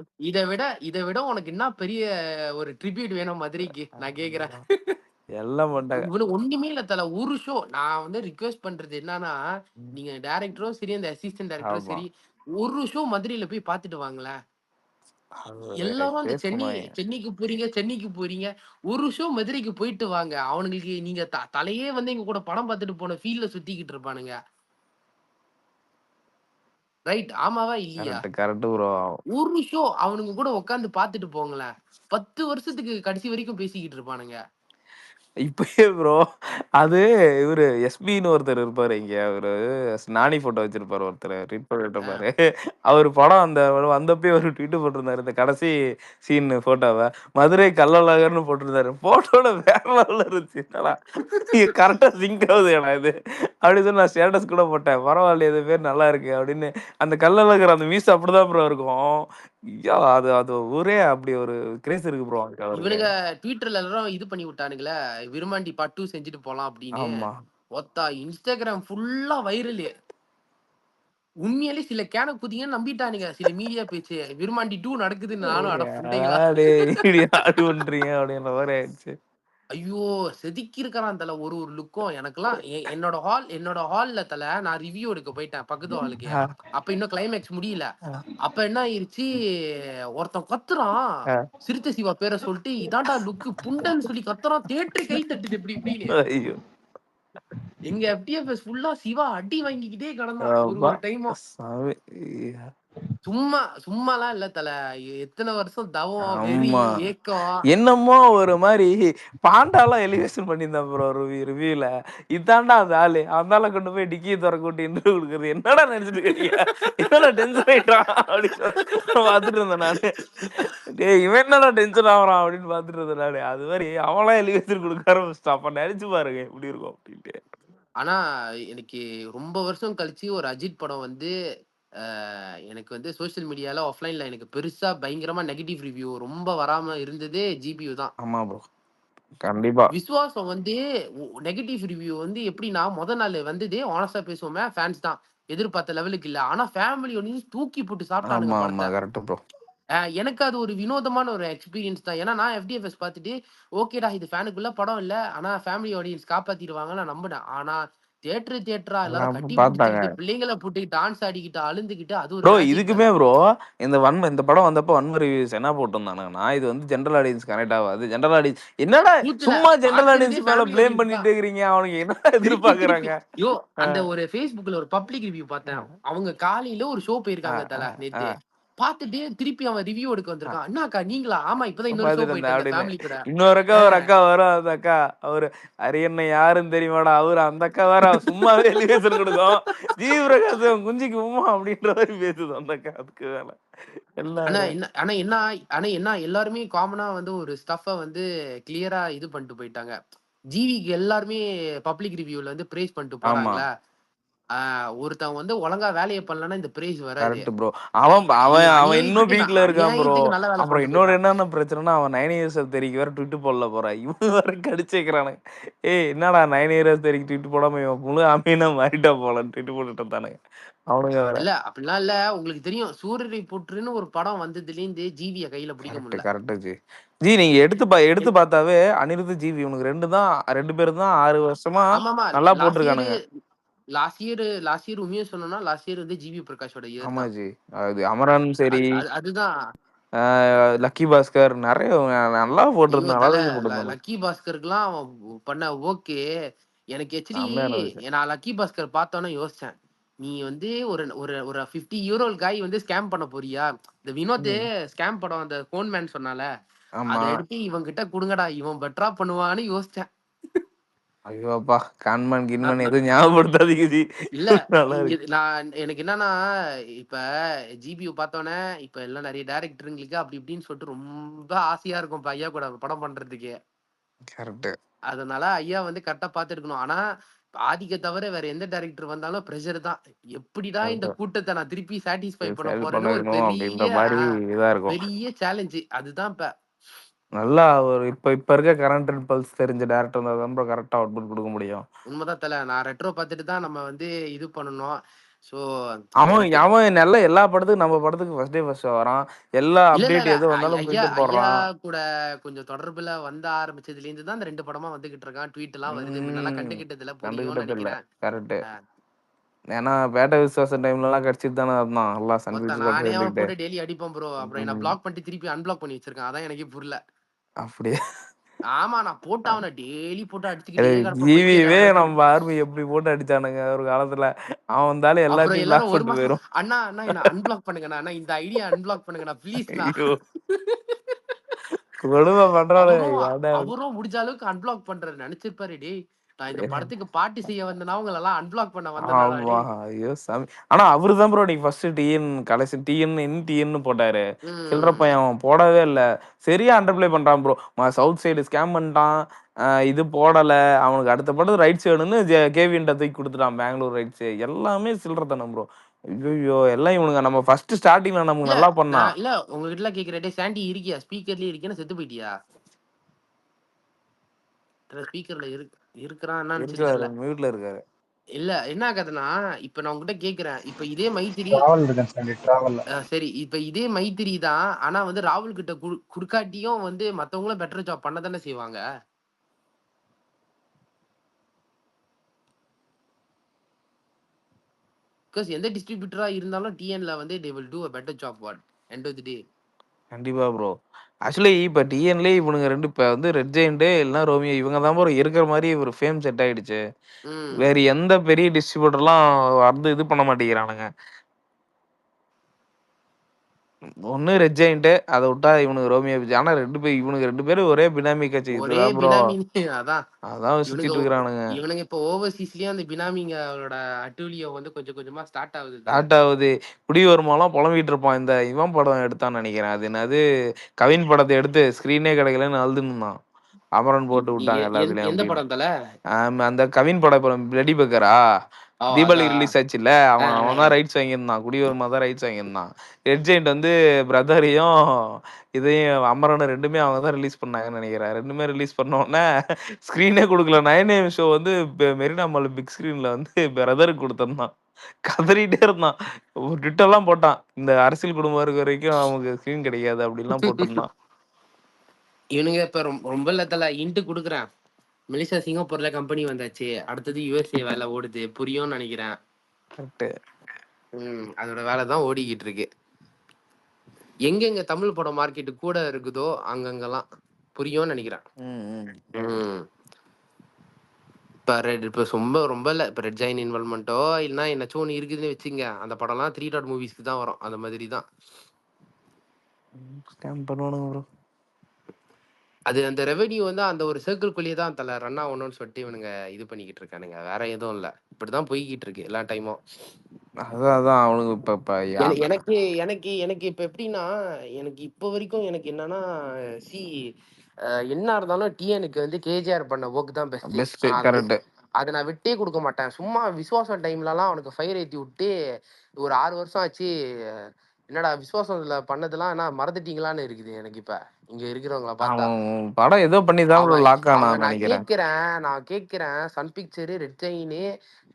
இத விட உனக்கு என்ன பெரிய ஒரு ட்ரிபியூட் வேணும் மதுரைக்கு நான் கேக்குறேன். எல்லாம் பண்ணிட்டாங்க. இவனுக்கு ஒண்ணுமே இல்ல தல. ஒரு ஷோ நான் வந்து ரிக்வெஸ்ட் பண்றது என்னன்னா, நீங்க டைரக்டரும் சரி, அந்த அசிஸ்டன்ட் டைரக்டரும் ஆமா. சரி, ஒரு ஷோ மதுரையில போய் பார்த்துட்டு வாங்களேன். அது எல்லாரும் அந்த கிரேஸ் பண்ணுவாங்க. சென்னைக்கு போறீங்க. ஒரு ஷோ மதுரைக்கு போயிட்டு வாங்க. அவனுங்களுக்கு நீங்க தலையே வந்து எங்க கூட படம் பார்த்துட்டு போன ஃபீல்ல சுத்திக்கிட்டு இருப்பானுங்க. ரைட். ஆமாவா? இல்லையா? Correct correct bro. ஒரு ஷோ அவனுங்க கூட உட்கார்ந்து பார்த்துட்டு போங்களேன். 10 வருஷத்துக்கு கடைசி வரைக்கும் பேசிக்கிட்டு இருப்பானுங்க. இப்பயே ப்ரோ அது இவரு எஸ்பின்னு ஒருத்தர் இருப்பாரு இங்க. அவரு நானி போட்டோ வச்சிருப்பாரு ஒருத்தர். ட்வீட் பண்ணிட்டு அ. இருப்பாரு. அவர் படம் வந்தப்பயே ஒரு ட்வீட் போட்டிருந்தாரு. இந்த கடைசி சீன் போட்டோவ. மதுரை கள்ளழகர்னு போட்டிருந்தாரு. போட்டோல வேற லெவல்ல இருந்துச்சு. என்னடா கரெக்டா சிங்க் ஆகுதுடா இது. அப்படி சொல்லி நான் ஸ்டேட்டஸ் கூட போட்டேன். பரவாயில்லையே இது பேர் நல்லா இருக்கு அப்படின்னு. அந்த கள்ளழகர் அந்த மீசை அப்படிதான் ப்ரோ இருக்கும். ஐயா அது அது ஊரே அப்படி ஒரு கிரேஸ் இருக்கு ப்ரோ அவருக்கு. இவனுங்க ட்விட்டர்ல எல்லாரும் இது பண்ணி விட்டானுங்களே, விருமாண்டி பார்ட் 2 செஞ்சுட்டு போலாம் அப்படின்னு. ஆமா. இன்ஸ்டாகிராம் ஃபுல்லா வைரலு. உண்மையாலே சில கேன குதிங்கன்னு நம்பிட்டானுங்க. சில மீடியா பேச்சு. விருமாண்டி 2 நடக்குதுன்னு நானும் அட புண்டைங்களா. டேய் இப்படி ஆடு பண்றீங்க அப்படின்ற மாதிரி ஆயிடுச்சு. ஐயோ! செதுக்கியிருக்கிறான் தல ஒரு ஒரு லுக்கும். எனக்கெல்லாம் என்னோட ஹால்ல தல நான் ரிவ்யூ எடுக்க போயிட்டேன் பக்கத்து ஹாலுக்கு. ஆ, அப்ப இன்னும் கிளைமேக்ஸ் முடியல. ஆ, அப்ப என்ன ஆயிருச்சு, ஒருத்தன் கத்துறான். ஆ. சிறுத்தை சிவா பேர சொல்லிட்டு, இதான்டா லுக்கு புண்டன்னு சொல்லி கத்துறான். தியேட்டரே கை தட்டுது இப்டி இப்டின்னு. ஐயோ! எங்க எஃப்டிஎஃப்எஸ் ஃபுல்லா சிவா அடி வாங்கிக்கிட்டே கிடந்தான் ஒரு அப்பா! ஒரு டைமும். சாமி! சும்மாலாம் இல்ல தல. எத்தன வருஷம் தவம், வெறி, ஆமா. ஏக்கம். என்னமோ ஒரு மாரி பாண்டாலாம் எலிவேஷன் பண்ணியிருந்தான் ப்ரோ ரிவ்யூல. இதான்டா அந்த ஆளு. அந்த ஆள கொண்டு போய் டிக்கிய தொறக்க விட்டு இன்டர்வியூ குடுக்குறது. என்னடா நெனச்சுட்டு இருக்கீங்க? என்னடா டென்ஷன் ஆயிட்டான் அப்படின்னு பார்த்துட்டு இருந்தேன் நானு. டேய் இவன் என்னடா டென்ஷன் ஆகுறான் அப்படின்னு பார்த்துட்டு இருந்தேன் நானு. அது மாரி அவன்லாம் எலிவேஷன் குடுக்க ஆரம்பிச்சுட்டான். அப்ப நெனச்சு பாருங்க எப்படி இருக்கும் அப்படின்ட்டு. ஆனா, எனக்கு ரொம்ப வருஷம் கழிச்சு ஒரு அஜித் படம் வந்து, அ எனக்கு வந்து சோசியல் மீடியால, ஆஃப்லைன்ல எனக்கு பெருசா பயங்கரமா நெகட்டிவ் ரிவ்யூ ரொம்ப வராம இருந்ததே ஜிபியு தான். ஆமா ப்ரோ. கண்டிப்பா. விஸ்வாசம் வந்து நெகட்டிவ் ரிவ்யூ வந்து எப்படின்னா, நாள் வந்தது ஹானஸ்ட்டா பேசுவோமே, ஃபேன்ஸ் தான். எதிர்பார்த்த லெவலுக்கு இல்ல. ஆனா ஃபேமிலி ஆடியன்ஸ் தூக்கி போட்டு சாப்பிட்டானுங்க ஆமா, ஆமா. படத்த. Correct bro. எனக்கு அது ஒரு வினோதமான ஒரு எக்ஸ்பீரியன்ஸ் தான். ஏன்னா, நான் எஃப்டிஎஃப்எஸ் பார்த்துட்டு, ஓகேடா இது ஃபேனுக்குள்ள படம் இல்ல. ஆனா ஃபேமிலி ஆடியன்ஸ் காப்பாத்திருவாங்கன்னு நான் நம்புனேன். ஆனா தியேட்டரா எல்லாரும் எல்லாம் கட்டி பார்த்தாங்க. புடிச்சுக்கிட்டு, பிள்ளைங்கள போட்டு டான்ஸ் ஆடிக்கிட்டு, அழுந்துகிட்டு, அது ஒரு ப்ரோ மேஜிக் இதுக்குமே தானே. ப்ரோ இந்த படம் வந்தப்போ வன்ம ரிவ்யூஸ் என்ன போட்டிருந்தானுங்கன்னா, இது வந்து ஜெனரல் ஆடியன்ஸ் கனெக்ட் ஆகாது. ஜெனரல் ஆடியன்ஸ் என்னடா ட்ரூத்ல சும்மா ஜெனரல் பார்க்கிறதே ஆடியன்ஸ் மேல ஃபேமிலி ப்ளேம் ஆடியன்ஸ் பண்ணிட்டே தான். இருக்கிறீங்க. அவனுங்க என்னடா திருப்பி எதிர்பார்க்கறாங்க? யோ அ, அந்த ஒரு Facebookல ஒரு பப்ளிக் ரிவ்யூ அ, பார்த்தேன். அவங்க காலையில ஒரு ஷோ அ, போயிருக்காங்க அ, தல அ, நேத்து. பார்த்துட்டு திருப்பி அவன் ரிவ்யூ எடுக்க அ. வந்திருக்கான். "என்னாக்கா நீங்களா? ஆமா இப்பதான் இன்னொரு ஷோ பார்த்துட்டு போயிட்டு இருந்தேன் வந்தேன் அப்படின்னு. ஃபேமிலி கூட." இன்னொரு அக்கா ஆ. ஒரு அக்கா வரும். அந்த அக்கா அவரு அரியண்ண யாருன்னு தெரியுமாடா? அவரு அந்த அக்கா வேற சும்மாவே எலிவேஷன் கொடுக்கும். ஜீவபிரகாசம் குஞ்சிக்கு உம்மா அப்படின்ற மாதிரி பேசுது அந்த அக்கா. அதுக்கு மேல ஆனா எல்லாரும் என்ன ஆனா என்ன ஆனா என்ன எல்லாருமே காமனா வந்து ஒரு ஸ்டஃப்ப வந்து கிளியரா இது பண்ணிட்டு போயிட்டாங்க. ஜிவிக்கு எல்லாருமே பப்ளிக் ரிவ்யூல வந்து பிரைஸ் பண்ணிட்டு ஆமா. போறாங்களா. ஒருத்தன் வந்து ஒழுங்கா வேலைய பண்ணலன்னா இந்த பிரைஸ் வராது. Correct bro. அவன் அவன் அவன் இன்னும் அநியாயத்துக்கு பீக்ல இருக்கான் ப்ரோ. அநியாயத்துக்கு நல்ல வேலை அப்புறம் பண்ணிட்டு இன்னொரு போயிட்டான். என்னென்ன பிரச்சனைன்னா, அவன் 9 இயர்ஸ் தெறிக்கு வேற ட்விட் போடல போறான். இவன் வேற கடிச்சு வைக்கிறானுங்க. ஏய் என்னடா 9 இயர்ஸ் தெறிக்கு ட்விட் போடாம இவன் முழு அமீனா மாறிட்டா போலன்னு ட்விட் போட்டுட்டு இருந்தானுங்க. அவனுங்க வேற. இல்ல அப்படிலாம் இல்ல. உங்களுக்கு தெரியும். சூரரை போற்றுன்னு ஒரு படம் வந்ததுலேருந்து ஜிவிய கையில பிடிக்க கரெக்ட் முடியல. Correct G. ஜி நீங்க எடுத்து என் பார்த்தாவே அனிருத், ஜிவி இவனுங்க 2 பேரும் தான் 6 வருஷமா ஆமாமா. நல்லா லாஸ்ட் இயர் போட்டுருக்கானுங்க. லாஸ்ட் இயர் உண்மைய சொல்லணும்னா, லாஸ்ட் இயர் வந்து ஜிவி பிரகாஷோட இயர் ஆமா தான். ஜி. அது அமரன் சரி, அது அது அதுதான். அ லக்கி பாஸ்கர் நெறைய நல்லா ஐயோ! போட்டிருந்தாங்க. நல்லா போட்டிருந்தானுங்க. லக்கி பாஸ்கர்க்குலாம் அவன் பண்ண ஓகே. எனக்கு ஆக்சுவலி செம்மையான விஷயம். நான் லக்கி பாஸ்கர் பார்த்தோனே யோசிச்சேன். நீ வந்து ஒரு ஒரு ஒரு €50 காய் வந்து ஸ்கேம் பண்ண போறியா? இந்த வினோத் ம். ஸ்கேம் படம் அந்த கோன் மேன் சொன்னான்ல, அத ஆமா. எடுத்து இவன் கிட்ட குடுங்கடா. இவன் பெட்டரா பண்ணுவான்னு யோசிச்சேன். ஐயோ அப்பா! கான்மன், நான் கின்மன் நான் எதுவும் ஞாபகப்படுத்தாதீங்க ஜி. இல்ல நல்லா இருக்கு. எனக்கு என்னன்னா, இப்ப ஜிபியு பார்த்தோனே, இப்ப எல்லாம் நெறைய டைரக்டருங்களுக்கு அப்படி இப்படின்னு சொல்லிட்டு ரொம்ப ஆசையா இருக்கும். இப்ப ஐயா கூட படம் பண்றதுக்கு. கரெக்ட்டு. அதனால ஐயா வந்து கரெக்ட்டா பார்த்து எடுக்கணும். ஆனா, ஆதிக்க தவிர வேற எந்த டைரக்டர் வந்தாலும் ப்ரெஷர் தான். எப்படிடா இந்த கூட்டத்தை நான் திருப்பி சாட்டிஸ்ஃபை பண்ண சரி போறேன்னு ஒரு பண்ணிடணும் அப்படின்ற பெரிய மாதிரி இதா இருக்கும். பெரிய சேலஞ்சு. அதுதான் இப்ப நல்லா ஒரு இப்ப இருக்க கரண்ட் அண்ட் பல்ஸ் தெரிஞ்ச டேரக்டர் இருந்தா தான் ப்ரோ கரெக்டா அவுட்புட் கொடுக்க முடியும். உண்மைதான் தல. நான் ரெட்ரோ பார்த்துட்டு தான் நம்ம வந்து இது பண்ணணும். ஸோ அவன் நல்ல எல்லா படத்துக்கும் நம்ம படத்துக்கு ஃபர்ஸ்ட் டே ஃபர்ஸ்ட் வரான். எல்லா இல்ல இல்ல அப்டேட் இல்ல எது வந்தாலும் ஐயா பிரிண்ட் ஐயா போடுறான். கூட கொஞ்சம் தொடர்புல வந்த ஆரம்பிச்சதுல இருந்து தான் இந்த 2 படமா வந்துகிட்டு இருக்கான். ட்வீட் எல்லாம் வருது. முன்னெல்லாம் கண்டுகிட்டதுல புரியும்னு கண்டுகிட்டது இல்ல. நினைக்கிறேன். கரெக்ட். ஏன்னா பேட்ட விசுவாசம் டைம்ல எல்லாம் கிடைச்சிட்டு தானே இருந்தான். எல்லாம் சன் மொத்தம் பிக்சர்ஸ் நானே அவனை சொல்லிட்டு. போட்டு டெய்லி அடிப்பேன் ப்ரோ. அப்புறம் என்ன பிளாக் பண்ணிட்டு திருப்பி அன்பிளாக் பண்ணி வச்சிருக்கான். அதான் எனக்கே புரியல. அப்படியே ஆமா நான் போட்டு அவனை டெய்லி போட்டு அடிச்சுக்கிட்டே கிடப்பேன். ஜிவிவே நம்ம ஆர்மி எப்படி போட்டு அடிச்சானுங்க ஒரு காலத்துல. அவன் வந்தாலும் அப்புறம் எல்லாத்தையும் எல்லாரும் பிளாக் ஒரு பண்ணிட்டு மாசம் போயிரும். அண்ணா அண்ணா என்ன அன்பிளாக் பண்ணுங்கண்ணா. அண்ணா இந்த ஐடியா அன்பிளாக் பண்ணுங்கண்ணா ப்ளீஸ்ண்ணா. ஐயோ கொடுமை பண்றானுங்க. அவரும் முடிஞ்ச அளவுக்கு அன்பிளாக் பண்றாரு. நினைச்சிருப்பாரு டேய் நான் இந்த படத்துக்கு பார்ட்டி செய்ய வந்தனா உங்களை எல்லாம் அன்பிளாக் பண்ண வந்தனாடா ஆமா ஐயோ சாமி. ஆனா அவருதான் ப்ரோ நீங்க ஃபர்ஸ்ட் டிஎன் கடைசி டிஎன் போட்டாரு. சில்லற பையன் அவன் போடவே இல்ல. சரியா அண்டர்பிளே பண்றான் ப்ரோ. சவுத் சைடு ஸ்கேம் பண்ணிட்டான். இது போடல. அவனுக்கு அடுத்த படம் ரைட்ஸ் வேணும்னு கேவின் தூக்கி கொடுத்துட்டான் பெங்களூர் ரைட்ஸ். எல்லாமே சில்லற தானே ப்ரோ. ஐயோ எல்லாம் இவனுங்க நம்ம ஃபர்ஸ்ட் ஸ்டார்டிங்ல நமக்கு நல்லா பண்ணா. இல்ல உங்ககிட்ட எல்லாம் கேக்குறேன் சாண்டி இருக்கியா ஸ்பீக்கர்லயே இருக்கேன்னு செத்து போயிட்டியா? ஸ்பீக்கர்ல இருக்கிறான் மியூட்ல இருக்காரு. இல்ல என்ன ஆகாதுன்னா இப்ப நான் உங்ககிட்ட கேக்குறேன். இப்ப இதே மைத்திரி சரி இப்ப இதே மைத்திரி தான். ஆனா வந்து ராகுல் கிட்ட குடுக்காட்டியும் வந்து மத்தவங்களும் பெட்டர் ஜாப் பண்ண தானே செய்வாங்க. பிகாஸ் எந்த டிஸ்ட்ரிபியூட்டரா இருந்தாலும் டிஎன்ல வந்து they will do a better job what end of the day. கண்டிப்பா ப்ரோ. ஆக்சுவலி இப்ப டிஎன்லயே இவனுங்க 2 இப்ப வந்து ரெட் ஜெயண்ட் இல்லனா ரோமியோ இவங்க தான் ப்ரோ இருக்கிற மாதிரி ஒரு ஃபேம் செட் ஆயிடுச்சு. வேற எந்த பெரிய டிஸ்ட்ரிபியூட்டர்லாம் வந்து இது பண்ண மாட்டேங்கிறானுங்க. ஒண்ணு ரெட் ஜெயண்ட் அத விட்டா இவனுக்கு ரோமியோ ஆனா இவனுக்கு 2 பேரும் ஒரே பினாமி கட்சி இதுதான் ப்ரோ. அதான் சுத்திட்டு இருக்கானுங்க. இவனுங்க இப்ப ஓவர்சீஸ்லயே அந்த பினாமிங்களோட அட்டூழியம் வந்து கொஞ்சம் கொஞ்சமா ஸ்டார்ட் ஆகுது. குடிவருமாலாம் புலம்பிட்டு இருப்பான். இந்த இவன் படம் எடுத்தான்னு நினைக்கிறேன். அது என்னது கவின் படத்தை எடுத்து ஸ்கிரீனே கிடைக்கலன்னு அழுதுன்னு இருந்தான். அமரன் போட்டு விட்டாங்க எல்லாத்துலயும். எந்த படம் தல? அந்த கவின் படம் பிளடி பக்கரா தீபாவளி ரிலீஸ் ஆச்சுல்ல. அவன் தான் ரைட்ஸ் வாங்கியிருந்தான். குடிவருமா தான் ரைட்ஸ் வாங்கியிருந்தான். ரெட் ஜெயண்ட் வந்து பிரதரையும் இதையும் அமரனும் 2மே அவங்க தான் ரிலீஸ் பண்ணாங்கன்னு நினைக்கிறேன். 2மே ரிலீஸ் பண்ண உடனே ஸ்கிரீனே கொடுக்கல. 9am ஷோ வந்து மெரினா மால் பிக் ஸ்கிரீன்ல வந்து பிரதருக்கு கொடுத்திருந்தான். கதறிட்டே இருந்தான். ட்விட்டர்லாம் போட்டான். இந்த அரசியல் குடும்பம் இருக்க வரைக்கும் அவனுக்கு ஸ்கிரீன் கிடைக்காது அப்படின்லாம் போட்டிருந்தான். இவனுங்க இப்ப ரொம்ப இல்ல இன்ட்டு குடுக்குறேன். மெலிசா சிங்கப்பூர்ல கம்பெனி வந்தாச்சு. அடுத்தது யுஎஸ்ஏ வேலை ஓடுது. புரியும்னு நினைக்கிறேன். அதோட வேலை தான் ஓடிக்கிட்டு இருக்கு. எங்கெங்க தமிழ் படம் மார்க்கெட்டு கூட இருக்குதோ அங்கங்கெல்லாம் புரியும்னு நினைக்கிறேன். இப்ப ரொம்ப இல்ல. இப்ப ரெட் ஜெயின் இன்வால்மெண்ட்டோ இல்லைன்னா என்னாச்சும் ஒன்று இருக்குதுன்னு வச்சுங்க. அந்த படம்லாம் 3 டாட் மூவிஸ்க்கு தான் வரும். அந்த மாதிரி தான் அது. அந்த ரெவென்யூ வந்து அந்த ஒரு சர்க்கிள்குள்ளேயே தான் தல ரன் ஆகணும்னு சொல்லிட்டு இவனுங்க இது பண்ணிக்கிட்டு இருக்கானுங்க. வேற எதுவும் இல்ல. இப்படிதான் போய்கிட்டு இருக்கு எல்லா டைமும். அதான் அவனுக்கு இப்ப எனக்கு இப்ப எப்படின்னா எனக்கு இப்ப வரைக்கும் எனக்கு என்னன்னா என்ன இருந்தாலும் டிஎனுக்கு வந்து கேஜிஆர் பண்ண ஒர்க் தான் பெஸ்ட். அதை நான் விட்டே கொடுக்க மாட்டேன். சும்மா விசுவாசம் டைம்லலாம் அவனுக்கு ஃபயர் ஏற்றி விட்டு ஒரு 6 வருஷம் ஆச்சு. என்னடா விசுவாசத்துல பண்ணதெல்லாம் என்ன மறந்துட்டீங்களான்னு இருக்குது எனக்கு. இப்ப இங்க இருக்கிறவங்கள பார்த்தா படம் ஏதோ பண்ணிதான் நான் கேட்கிறேன் சன் பிக்சரு ரெட் ஜெயின்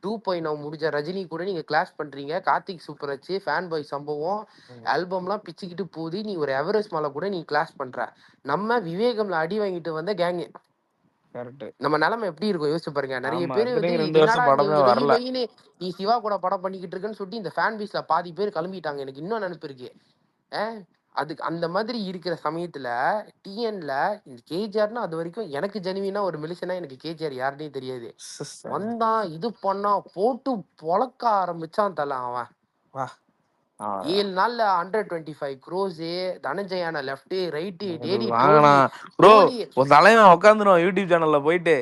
2.0 முடிஞ்ச ரஜினி கூட நீங்க கிளாஸ் பண்றீங்க. கார்த்திக் சூப்பராச்சு ஃபேன் பாய் சம்பவம் ஆல்பம்லாம் பிச்சுக்கிட்டு போகுது. நீ ஒரு எவரெஸ்ட் மேல கூட நீ கிளாஸ் பண்ற. நம்ம விவேகம்ல அடி வாங்கிட்டு வந்த கேங்கு. நம்ம நிலைமை எப்படி இருக்கும் யோசிச்சு பாருங்க. நிறைய பேர் வந்து நீ சிவா கூட படம் பண்ணிக்கிட்டு இருக்கன்னு சொல்லிட்டு இந்த ஃபேன் பேஸ்ல பாதி பேர் கிளம்பிட்டாங்க. எனக்கு இன்னும் நினைப்பு இருக்கு. அதுக்கு அந்த மாதிரி இருக்கிற சமயத்துல டிஎன்ல இந்த கேஜிஆர்னா அது வரைக்கும் எனக்கு ஜெனுவினா ஒரு மெலிசனா எனக்கு கேஜிஆர் யாருன்னே தெரியாது. வந்தான் இது பண்ணா போட்டு பொழக்க ஆரம்பிச்சான் தல அவன். 7 நாள்ல 125 crores. தனஞ்சயான லெஃப்ட் ரைட் டேடி தலைவன் உட்காந்துரும் யூடியூப் சேனல்ல போயிட்டு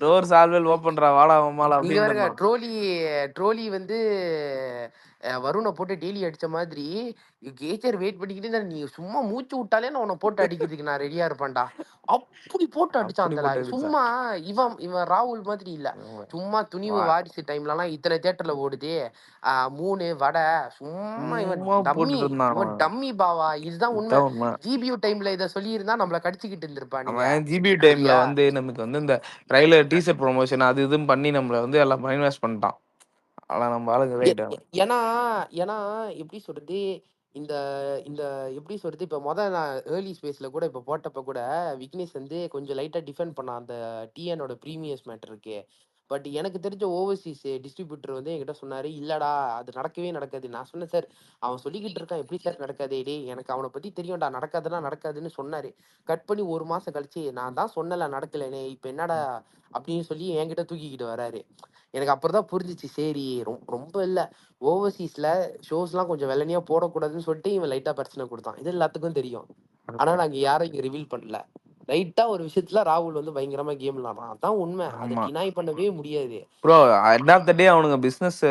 டோர்ஸ் ஆல்வேல் ஓபன்ரா வாடா மாமா இங்க வேற ட்ரோலி வந்து வருண போட்டு டெய்லி அடிச்ச மாதிரி கேஜர் வெயிட் பண்ணிக்கிட்டு இருந்தாரு. நீ சும்மா மூச்சு விட்டாலே நான் உன்னை போட்டு அடிக்கிறதுக்கு நான் ரெடியா இருப்பேன்டா. அப்படி போட்டு அடிச்சான் அப்படி அந்த போட்டு அடிச்சான். சும்மா. இவன் இவன் ராகுல் மாதிரி இல்ல. சும்மா துணிவு வா- வாரிசு டைம்லலாம் இத்தனை தியேட்டர்ல ஓடுது. 3 வடை சும்மா. இவன் சும்மா டம்மி. போட்டுட்டு இருந்தான் இவன் அவன். டம்மி பாவா. இதுதான் உண்மை. இதான் உண்மை. ஜிபியூ டைம்ல இதை சொல்லியிருந்தா நம்மள கடிச்சுக்கிட்டு இருந்திருப்பானுங்க. அவன் ஜிபி டைம்ல சரியா? வந்து நமக்கு வந்து இந்த ட்ரைலர் டீசர் ப்ரொமோஷன் அது இதுன்னு பண்ணி நம்மள வந்து எல்லாம் இன்வெஸ்ட் பண்ணிட்டான். ஆனா நம்ம ஆளுங்க எ- ரைட். எ- ஏன்னா ஏன்னா எப்படி சொல்றது, இந்த இந்த எப்படி சொல்றது, இப்ப நான் ஏர்லி ஸ்பேஸ்ல கூட இப்ப போட்டப்ப கூட விக்னேஷ் வந்து கொஞ்சம் லைட்டா டிஃபெண்ட் பண்ணான் அந்த டிஎனோட ப்ரீமியஸ் மேட்டர் இருக்கு. பட் எனக்கு தெரிஞ்ச ஓவர்சீஸ் டிஸ்ட்ரிபியூட்டர் வந்து என்கிட்ட சொன்னாரு, இல்லடா அது நடக்கவே நடக்காது. நான் சொன்னேன், சார் அவன் சொல்லிக்கிட்டு இருக்கான், எப்படி சார் நடக்காது, டேய் எனக்கு அவனை பத்தி தெரியும்டா, நடக்காதுன்னா நடக்காதுன்னு சொன்னாரு. கட் பண்ணி 1 மாசம் கழிச்சு நான் தான் சொன்னல நடக்கலனே, இப்ப என்னடா அப்படின்னு சொல்லி என்கிட்ட தூக்கிக்கிட்டு வராரு. எனக்கு அப்புறம் தான் புரிஞ்சிச்சு, சரி ரொம்ப இல்ல, ஓவர்சீஸ்ல ஷோஸ்லாம் கொஞ்சம் வெள்ளனையா போடக்கூடாதுன்னு சொல்லிட்டு இவன் லைட்டா பிரச்சனை கொடுத்தான். இது எல்லாத்துக்கும் தெரியும். ஆனா நாங்க யாரும் இங்க ரிவீல் பண்ணல. ரைட்டா ஒரு விஷயத்துல ராகுல் வந்து பயங்கரமா கேம் விளாடுறான். அதான் உண்மை. அதை ஆமா டினாய் பண்ணவே முடியாது. ப்ரோ. எண்ட் ஆஃப் த டே அவனுங்க பிசினஸ்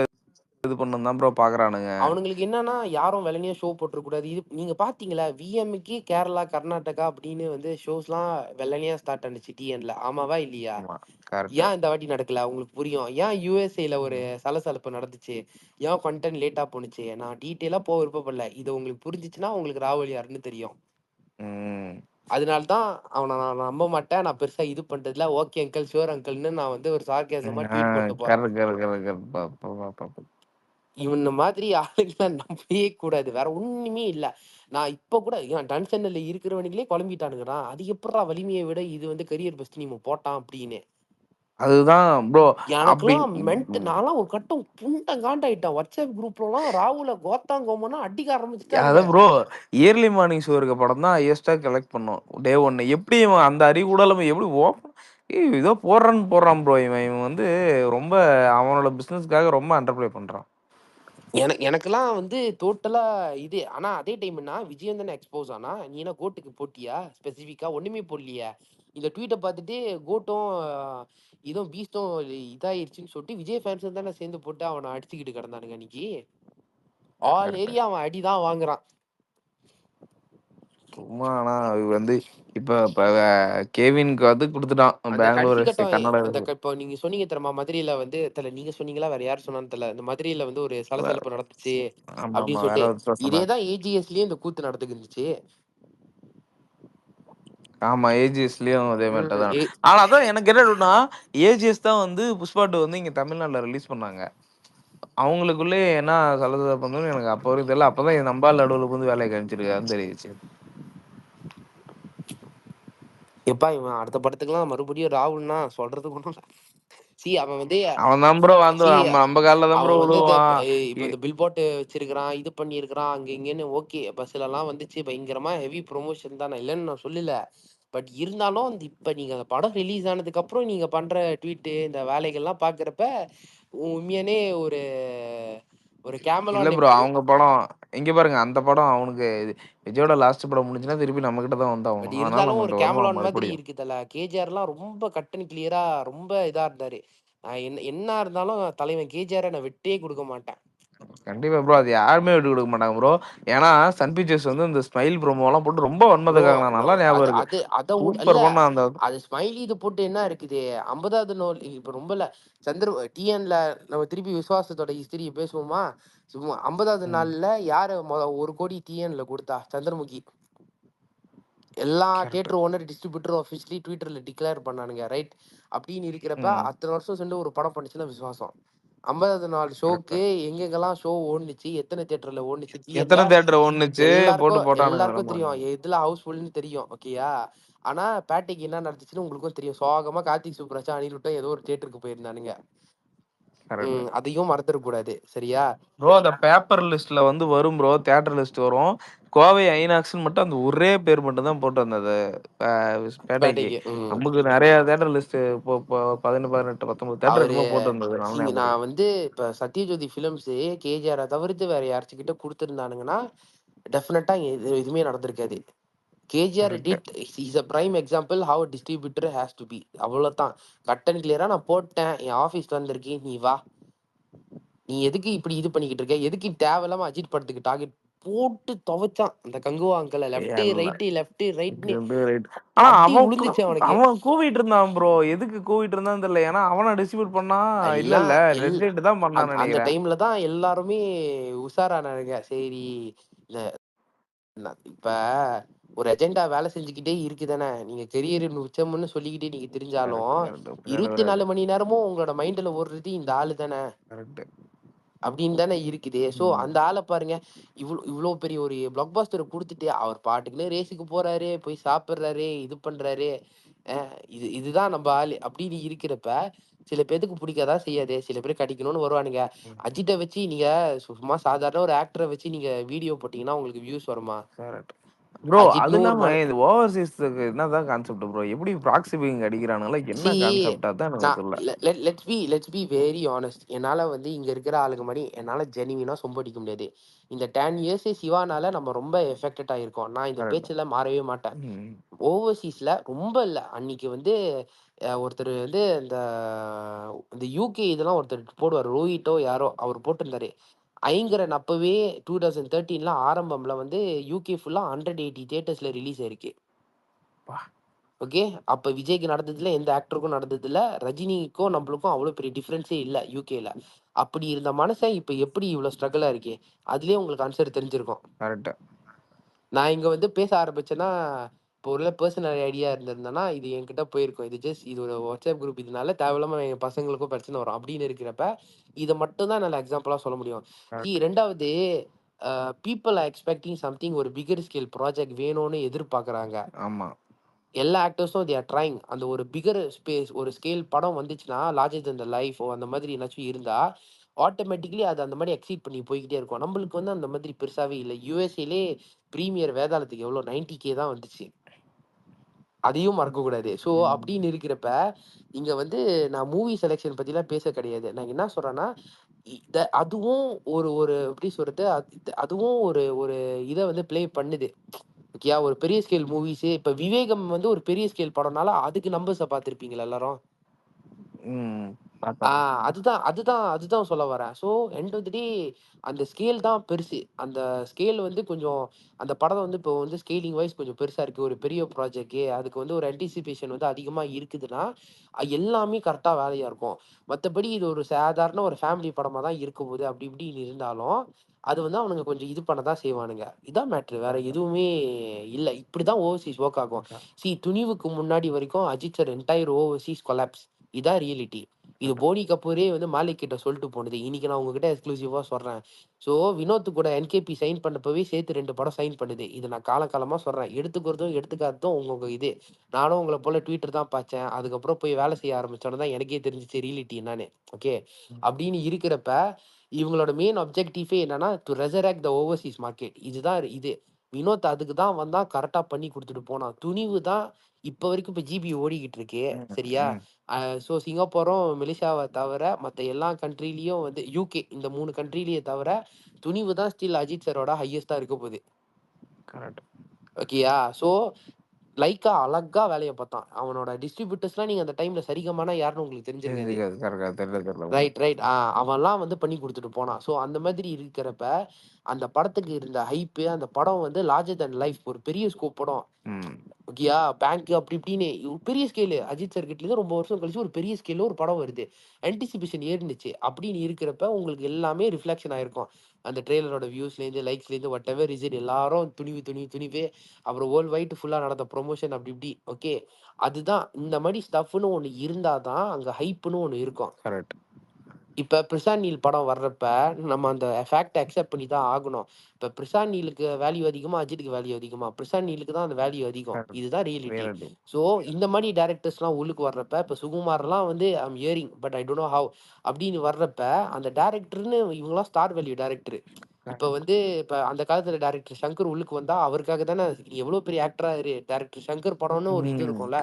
இது பண்ணணும் தான் ப்ரோ பாக்குறானுங்க. அவனுங்களுக்கு என்னன்னா, யாரும் வெள்ளனையா ஷோ போட்டுறக்கூடாது. இது நீங்க பாத்தீங்களா, விஎம்க்கு கேரளா கர்நாடகா அப்படின்னு வந்து ஷோஸ்லாம் வெள்ளனையா ஸ்டார்ட் ஆனிச்சு டிஎன்ல. ஆமாவா இல்லையா? ஆமா கரெக்ட். ஏன் இந்த வாட்டி நடக்கல உங்களுக்கு புரியும். ஏன் யூஎஸ்ஏல ஒரு சலசலப்பு நடந்துச்சு, ஏன் கண்டென்ட் லேட்டா போணுச்சு. நான் டீட்டெயிலா போக விருப்பப்படல. இது உங்களுக்கு புரிஞ்சிச்சுன்னா உங்களுக்கு ராகுல் யாருன்னு தெரியும். அதனால தான் அவனை நான் நம்ப மாட்டேன். நான் பெருசா இது பண்றதுல ஓகே அங்கிள் ஷுவர் அங்கிள்னு நான் வந்து ஒரு சார்கேசமா ட்வீட் போட்டு போறேன். Correct correct correct. இவன மாதிரி ஆளுங்களை நம்பவே கூடாது. வேற ஒண்ணுமே இல்ல. நான் இப்ப கூட ஏன் டன்சன்ல இருக்கிறவனுங்களே குழம்பிட்டானுங்கடா. அது எப்படிடா வலிமையை விட இது வந்து கரியர் பெஸ்ட் நீ போட்டான் அப்படின்னு. அதுதான் ப்ரோ. அப்படி எனக்கெல்லாம் நான்லாம் ஒரு கட்டம் புண்டம் காண்டாயிட்டேன். வாட்ஸ்அப் குரூப்லலாம் ராகுல கோத்தாங்கோமனா அடிக்க ஆரம்பிச்சுட்டானுங்க. அதான் ப்ரோ. இயர்லி மார்னிங் ஷோ இருக்க படம் தான் ஹையஸ்டா கலெக்ட் பண்ணும் டே ஒன்னு. எப்படி இவன் அந்த அறிவுடலம் எப்படி ஓப்பன் ஏதோ போடுறான் ப்ரோ. இவன் இவன் வந்து ரொம்ப அவனோட பிசினஸ்க்காக ரொம்ப அண்டர்பிளே பண்றான். எனக்கெல்லாம் வந்து டோட்டலா இது. ஆனா அதே டைம்னா விஜயன் தானே எக்ஸ்போஸ் ஆனா, நீ என்ன கோட்டுக்கு போட்டியா ஸ்பெசிஃபிக்கா? ஒண்ணுமே போடலையே. இந்த ட்வீட்டை பார்த்துட்டு கோட்டும் இதுவும் பீஸ்டும் இதாயிருச்சுன்னு சொல்லிட்டு விஜய் ஃபேன்ஸ் தானே சேர்ந்து போட்டு அவனை அடிச்சுக்கிட்டு கிடந்தானுங்க அன்னைக்கு. All correct. ஏரியா அவன் அடிதான் வாங்குறான். சும்மா ஆனா அது வந்து இப்ப இப்ப கேவினுக்கு வந்து கொடுத்துட்டான் அந்த பெங்களூர் கடைசி எஃப்சி கட்டம் கன்னடா. இப்போ நீங்க சொன்னீங்க தெரியுமா, மதுரையில வந்து நீங்க சொன்னீங்களா வேற யார் சொன்னான்னு தெரியல, இந்த மதுரையில வந்து ஒரு சலசலப்பு நடந்துச்சு ஆமா ஆமா அப்படின்னு வேற சொல்லிட்டு. ஒருத்தர் சொன்னார். இதேதான் ஏஜிஎஸ்லயும் இந்த கூத்து நடந்துக்கு இருந்துச்சு. ஆமா ஏஜிஎஸ்லயும் அதே மாதிரி தான். ஏ ஆனா அதான் எனக்கு என்னன்னா ஏஜிஎஸ் தான் வந்து புஷ்பா 2 வந்து இங்க தமிழ்நாட்டுல ரிலீஸ் பண்ணாங்க. அவங்களுக்குள்ளே என்ன சலசலப்பு பண்ணணும்னு எனக்கு அப்போ வரைக்கும் தெரியல. அப்பதான் நம்பால் நடுவில் வந்து வேலையை கழிச்சிருக்காருன்னு தெரியுச்சு. எப்பா இவன் அடுத்த படத்துக்குலாம் மறுபடியும் ராகுல்னா சொல்றதுக்கு ஒண்ணும் இல்ல. அவன் வந்து அவன் தான் ப்ரோ வந்து நம்ம நம்ம காலில் தான் ப்ரோ அவன் வந்து விழுவான். இப்ப இந்த பில் போட்டு வச்சிருக்கிறான், இது பண்ணியிருக்கிறான் அங்க இங்கன்னு. ஓகே பஸ்ல எல்லாம் வந்துச்சு, பயங்கரமா ஹெவி ப்ரொமோஷன் தான், நான் இல்லைன்னு நான் சொல்லல. பட் இருந்தாலும் அந்த இப்ப நீங்க அந்த படம் ரிலீஸ் ஆனதுக்கு அப்புறம் நீங்க பண்ற ட்வீட்டு இந்த வேலைகள்லாம் பாக்குறப்ப உண்மையானே ஒரு ஒரு இல்ல கேமலான் ப்ரோ எப்படி. அவங்க படம் இங்க பாருங்க. அந்த படம் அவனுக்கு விஜயோட லாஸ்ட் படம் முடிஞ்சுன்னா திருப்பி நம்ம கிட்ட தான் பட் வந்தாகணும். அதனால இருந்தாலும் ஒரு நம்மகிட்ட வருவான் கேமலான் மாதிரி மறுபடியும். இருக்குதுல்ல. கேஜிஆர்லாம் ரொம்ப கட் அண்ட் கிளியரா ரொம்ப இதா இருந்தாரு. என்ன என்ன இருந்தாலும் தலைவன் கேஜிஆரை நான் விட்டே கொடுக்க மாட்டேன். கண்டிப்பா ப்ரோ. அது யாருமே விட்டு கொடுக்க மாட்டாங்க ப்ரோ. ஏன்னா சன் பிக்சர்ஸ் வந்து இந்த ஸ்மைல் ப்ரோமோ எல்லாம் போட்டு ரொம்ப ப்ரோ வன்மத்துக்காக நல்லா ஞாபகம் அது இருக்கு. அது அத இல்ல. சூப்பர் பண்ண அந்த அது ஸ்மைலி இது போட்டு என்ன இருக்குது 50வது நோல் இப்ப ரொம்ப இல்ல. டிஎன்ல நம்ம திருப்பி விசுவாசத்தோட ஹிஸ்டரியை பேசுவோமா. சும்மா 50வது நாள்ல யாரு 1 கோடி டிஎன்ல கொடுத்தா? சந்திரமுகி. எல்லா correct. Theatre owner distributor officially ட்விட்டர்ல டிக்ளேர் பண்ணானுங்க, ரைட்? அப்படின்னு இருக்கிறப்ப அத்தனை வருஷம் சென்று ஒரு படம் பண்ணுச்சுன்னா விசுவாசம். 50வது நாள் ஷோக்கு எங்கெங்கெல்லாம் ஷோ ஓடுனுச்சு, எத்தனை தியேட்டர்ல ஓடுனுச்சு டிஎன்ல எத்தனை தேட்டர் ஒண்ணுச்சு போட்டு எல்லாருக்கும் போட்டானுங்க எல்லாருக்கும் நம்ம. தெரியும். எதுல ஹவுஸ்ஃபுல்னு தெரியும். ஓகேயா? ஆனா பேட்டைக்கு என்ன நடந்துச்சுன்னு உங்களுக்கும் தெரியும். சோகமா கார்த்திக் சுப்ராஜ் அனிருட்டும் ஏதோ ஒரு தியேட்டருக்கு போயிருந்தானுங்க. கரெக்ட். அதையும் மறந்துடக்கூடாது. சரியா? ப்ரோ அந்த பேப்பர் லிஸ்ட்ல வந்து வரும் ப்ரோ. தியேட்டர் லிஸ்ட் வரும். கோவை ஐநாக்ஸ்னு மட்டும் அந்த ஒரே பேர் மட்டும் தான் போட்டு வந்தது பேட்டைக்கு. பேட்டைக்கு. நமக்கு நிறைய தியேட்டர் லிஸ்ட் இப்போ 17 18 19 தியேட்டர் அவரு என்னமோ போட்டு வந்தது. நல்லா ஞாபகம் இருக்கு. நான் வந்து இப்ப சத்யஜோதி பிலிம்ஸ் கேஜிஆரை தவிர்த்து வேற யாராச்சும் கொடுத்துருந்தானுங்கன்னா டெஃபினட்டா எதுவுமே நடந்திருக்காது. KGR correct. Did is a prime example how distributor has to be. அவ்வளவுதான். கட் அண்ட் கிளியரா நான் போட்டேன், என் ஆஃபீஸ் வந்திருக்கேன், நீ வா, நீ எதுக்கு இப்படி இது பண்ணிக்கிட்டு இருக்க? எதுக்கு தேவையில்லாம அஜித் படத்துக்கு டார்கெட் போட்டு துவைச்சான் அந்த கங்குவா அங்கிள. லெஃப்ட் எல்லாம் ரைட் லெஃப்ட் ரைட்னு ரைட். ஆனா அடி அவன் உளுந்துச்சு அவனுக்கு. அவன் கூவிட்டு இருந்தான் ப்ரோ. எதுக்கு கூவிட்டு இருந்தான்னு தெரியல. ஏன்னா அவனை டிஸ்ட்ரிபியூட் பண்ணா இல்ல எல்லாம் ரெட் லைட் தான் பண்ணான்னு அந்த நினைக்கிறேன். டைம்ல தான் எல்லாருமே உஷாரானானுங்க. சரி இப்ப ஒரு எஜெண்டா வேலை செஞ்சுக்கிட்டே இருக்குதானே. நீங்க கெரியர் உச்சம்னு சொல்லிக்கிட்டே நீங்க தெரிஞ்சாலும் 24 மணி நேரமும் உங்களோட மைண்ட்ல ஓடுறது இந்த ஆளு தானே அப்படின்னு தானே இருக்குது. ஸோ அந்த ஆளை பாருங்க, இவ்வளோ பெரிய ஒரு பிளாக் பாஸ்டரை கொடுத்துட்டு அவர் பாட்டுக்குன்னு ரேஸுக்கு போறாரு, போய் சாப்பிட்றாரு, இது பண்றாரு. இதுதான் நம்ம ஆளு அப்படின்னு இருக்கிறப்ப சில பேருக்கு பிடிக்காதான் செய்யாது. சில பேர் கடிக்கணும்னு வருவானுங்க. அஜித்தை வச்சு நீங்க சும்மா சாதாரண ஒரு ஆக்டரை வச்சு நீங்க வீடியோ போட்டீங்கன்னா உங்களுக்கு வியூஸ் வருமா? ப்ரோ அது அஜித்னு ஒரு இல்லாம இந்த ஓவர்சீஸ்க்கு என்னதான் கான்செப்ட் ப்ரோ? எப்படி ப்ராக்ஸி பிங் அடிக்கிறானுங்களா? என்ன கான்செப்ட் தான் எனக்கு தெரியல. Let's be very honest. என்னால வந்து இங்க இருக்கிற ஆளுங்க மாதிரி என்னால ஜெனிவினா சொம்படிக்க முடியாது. இந்த 10 இயர்ஸ் சிவானால நம்ம ரொம்ப எஃபெக்டட் ஆயிருக்கோம். நான் இந்த பேச்சுல மாறவே மாட்டேன். ஓவர்சீஸ்ல ரொம்ப இல்ல. அன்னைக்கு வந்து ஒருத்தர் வந்து இந்த யூகே இதெல்லாம் ஒருத்தர் போடுவார். ரோஹிட்டோ யாரோ அவர் போட்டிருந்தாரு. ஐங்கரன் அப்பவே 2013 ஆரம்பம்ல வந்து யூகே ஃபுல்லா 180 தியேட்டர்ஸ்ல ரிலீஸ் ஆயிருக்கு. ஓகே, அப்ப விஜய்க்கு நடந்ததுல எந்த ஆக்டருக்கும் நடந்ததுல, ரஜினிக்கும் நம்மளுக்கும் அவ்வளவு பெரிய டிஃபரன்ஸே இல்ல யூகேல. அப்படி இருந்த மனுஷன் இப்ப எப்படி இவ்வளவு ஸ்ட்ரகிளா இருக்கே, அதுலயே உங்களுக்கு ஆன்சர் தெரிஞ்சிருக்கும். நான் இங்க வந்து பேச ஆரம்பிச்சேன்னா, இப்போ உள்ள பர்சனல் ஐடியா இருந்திருந்தேன்னா இது என்கிட்ட போயிருக்கும். இது ஒரு வாட்ஸ்அப் குரூப். இதனால தேவையில்லாம என் பசங்களுக்கும் பிரச்சனை வரும் அப்படின்னு இருக்கிறப்ப இதை மட்டும் தான் என்னால எக்ஸாம்பிளா சொல்ல முடியும். ரெண்டாவது, பீப்புள் ஆர் எக்ஸ்பெக்டிங் சம்திங், ஒரு பிகர் ஸ்கேல் ப்ராஜெக்ட் வேணும்னு எதிர்பார்க்கறாங்க. ஆமா, எல்லா ஆக்டர்ஸும் தே ஆர் ட்ரைங். அந்த ஒரு பிகர் ஸ்பேஸ் ஒரு ஸ்கேல் படம் வந்துச்சுன்னா, லார்ஜர் தென் த லைஃப் அந்த மாதிரி ஏதாச்சும் இருந்தா ஆட்டோமேட்டிக்கலி அது அந்த மாதிரி எக்ஸீட் பண்ணி போய்கிட்டே இருக்கும். நம்மளுக்கு வந்து அந்த மாதிரி பெருசாவே இல்லை. யூஎஸ்ஏலே பிரீமியர் வேதாளத்துக்கு எவ்வளோ 90K தான் வந்துச்சு. அதையும் மறக்கக்கூடாது. ஸோ அப்படின்னு இருக்கிறப்ப இங்க வந்து நான் மூவி செலெக்ஷன் பத்திலாம் பேச கிடையாது. நான் என்ன சொல்றேன்னா, அதுவும் ஒரு ஒரு எப்படி சொல்றது, அதுவும் ஒரு ஒரு இதை வந்து ப்ளே பண்ணுது. ஓகேயா, ஒரு பெரிய ஸ்கேல் மூவிஸ். இப்ப விவேகம் வந்து ஒரு பெரிய ஸ்கேல் படம்னால அதுக்கு நம்பர்ஸை பார்த்துருப்பீங்களா எல்லாரும்? அதுதான் அதுதான் அதுதான் சொல்ல வரேன். ஸோ எண்ட் ஆஃப் தி டே அந்த ஸ்கேல் தான் பெருசு. அந்த ஸ்கேல் வந்து கொஞ்சம் அந்த படம் வந்து இப்போ வந்து ஸ்கேலிங் வைஸ் கொஞ்சம் பெருசா இருக்கு. ஒரு பெரிய ப்ராஜெக்ட் அதுக்கு வந்து ஒரு ஆன்டிசிபேஷன் வந்து அதிகமா இருக்குதுன்னா எல்லாமே கரெக்டா வேலையா இருக்கும். மற்றபடி இது ஒரு சாதாரண ஒரு ஃபேமிலி படமா தான் இருக்கும்போது அப்படி இப்படின்னு இருந்தாலும் அது வந்து அவனுங்க கொஞ்சம் இது பண்ண தான் செய்வானுங்க. இதான் மேட்ரு, வேற எதுவுமே இல்ல. இப்படிதான் ஓவர்சீஸ் ஒர்க் ஆகும். துணிவுக்கு முன்னாடி வரைக்கும் Ajith sir entire overseas collapse. இதான் ரியாலிட்டி. இது போனி கபூரே வந்து மாலிக் கிட்ட சொல்லிட்டு போனது. இன்னைக்கு நான் உங்ககிட்ட எக்ஸ்க்ளூசிவா சொல்றேன். ஸோ வினோத் கூட என்கேபி சைன் பண்ணப்பவே சேர்த்து 2 படம் சைன் பண்ணுது. இதை நான் காலகாலமா சொல்றேன். எடுத்துக்கிறதும் எடுத்துக்காததும் உங்க இது. நானும் உங்களை போல ட்விட்டர் தான் பார்த்தேன். அதுக்கப்புறம் போய் வேலை செய்ய ஆரம்பிச்சோன்னு தான் எனக்கே தெரிஞ்சிச்சு ரியாலிட்டி என்னன்னு. ஓகே, அப்படின்னு இருக்கிறப்ப இவங்களோட மெயின் அப்ஜெக்டிவே என்னன்னா to resurrect the Overseas market. இதுதான் இது. வினோத் அதுக்கு தான் வந்தா கரெக்டா பண்ணி கொடுத்துட்டு போனான். துணிவு தான் இப்ப வரைக்கும் இப்ப ஜிபி ஓடிக்கிட்டு இருக்கு. சரியா? ஸோ சிங்கப்பூரும் மலேசியாவை தவிர மற்ற எல்லா கண்ட்ரிலையும் வந்து யூகே இந்த 3 கண்ட்ரிலேயே தவிர துணிவு தான் ஸ்டில் அஜித் சாரோட ஹையஸ்டா இருக்க போகுது. ஓகேயா? ஸோ லைக்கா அழகா வேலையை பார்த்தான். அவனோட டிஸ்ட்ரிபியூட்டர்ஸ்லாம் நீங்க அந்த டைம்ல சரிகமானா யாருன்னு உங்களுக்கு தெரிஞ்சிருக்காது. ரைட். அவன்லாம் வந்து பண்ணி கொடுத்துட்டு போனான். ஸோ அந்த மாதிரி இருக்கிறப்ப அந்த படத்துக்கு இருந்த ஹைப்பு, அந்த படம் வந்து லார்ஜர் தன் லைஃப், ஒரு பெரிய ஸ்கோப் படம். ஓகேயா, பேங்க் அப்படி இப்படின்னு பெரிய ஸ்கேலு. அஜித் சார் கிட்ட இருந்து ரொம்ப வருஷம் கழிச்சு ஒரு பெரிய ஸ்கேல்ல ஒரு படம் வருது. ஆன்டிசிபேஷன் ஏறிடுச்சு. அப்படின்னு இருக்கிறப்ப உங்களுக்கு எல்லாமே ரிஃப்ளெக்ஷன் ஆயிருக்கும். அந்த ட்ரெய்லரோட வியூஸ்லேருந்து லைக்ஸ்லேருந்து வாட் எவர் இஸ் இட் எல்லாரும் துணிவு அப்புறம் வேர்ல்ட் வைட் ஃபுல்லா நடந்த ப்ரொமோஷன் அப்படி இப்படி. ஓகே, அதுதான் இந்த மாதிரி ஸ்டஃப்னு ஒன்று இருந்தாதான் அங்க ஹைப்னு ஒன்று இருக்கும். இப்ப பிரிசான் நீல் படம் வர்றப்ப நம்ம அந்த ஃபேக்ட் அக்செப்ட் பண்ணி தான் ஆகணும். இப்ப பிரிசான் நீலுக்கு வேல்யூ அதிகமா, அஜித்துக்கு வேல்யூ அதிகமா? பிரிசான் நீலுக்கு தான் அந்த வேல்யூ அதிகம். இதுதான் ரியாலிட்டி. ஸோ இந்த மாதிரி டேரக்டர்ஸ்லாம் உள்ளுக்கு வர்றப்ப இப்ப சுகுமார்லாம் வந்து I'm hearing but I don't know how அப்படின்னு வர்றப்ப அந்த டேரக்டர்னு இவங்கலாம் ஸ்டார் வேல்யூ டேரக்டர். இப்ப வந்து இப்ப அந்த காலத்துல டேரக்டர் சங்கர் உள்ளுக்கு வந்தா அவருக்காக தானே எவ்வளவு பெரிய ஆக்டரா டேரக்டர் சங்கர் படம்னு ஒரு இது இருக்கும்ல.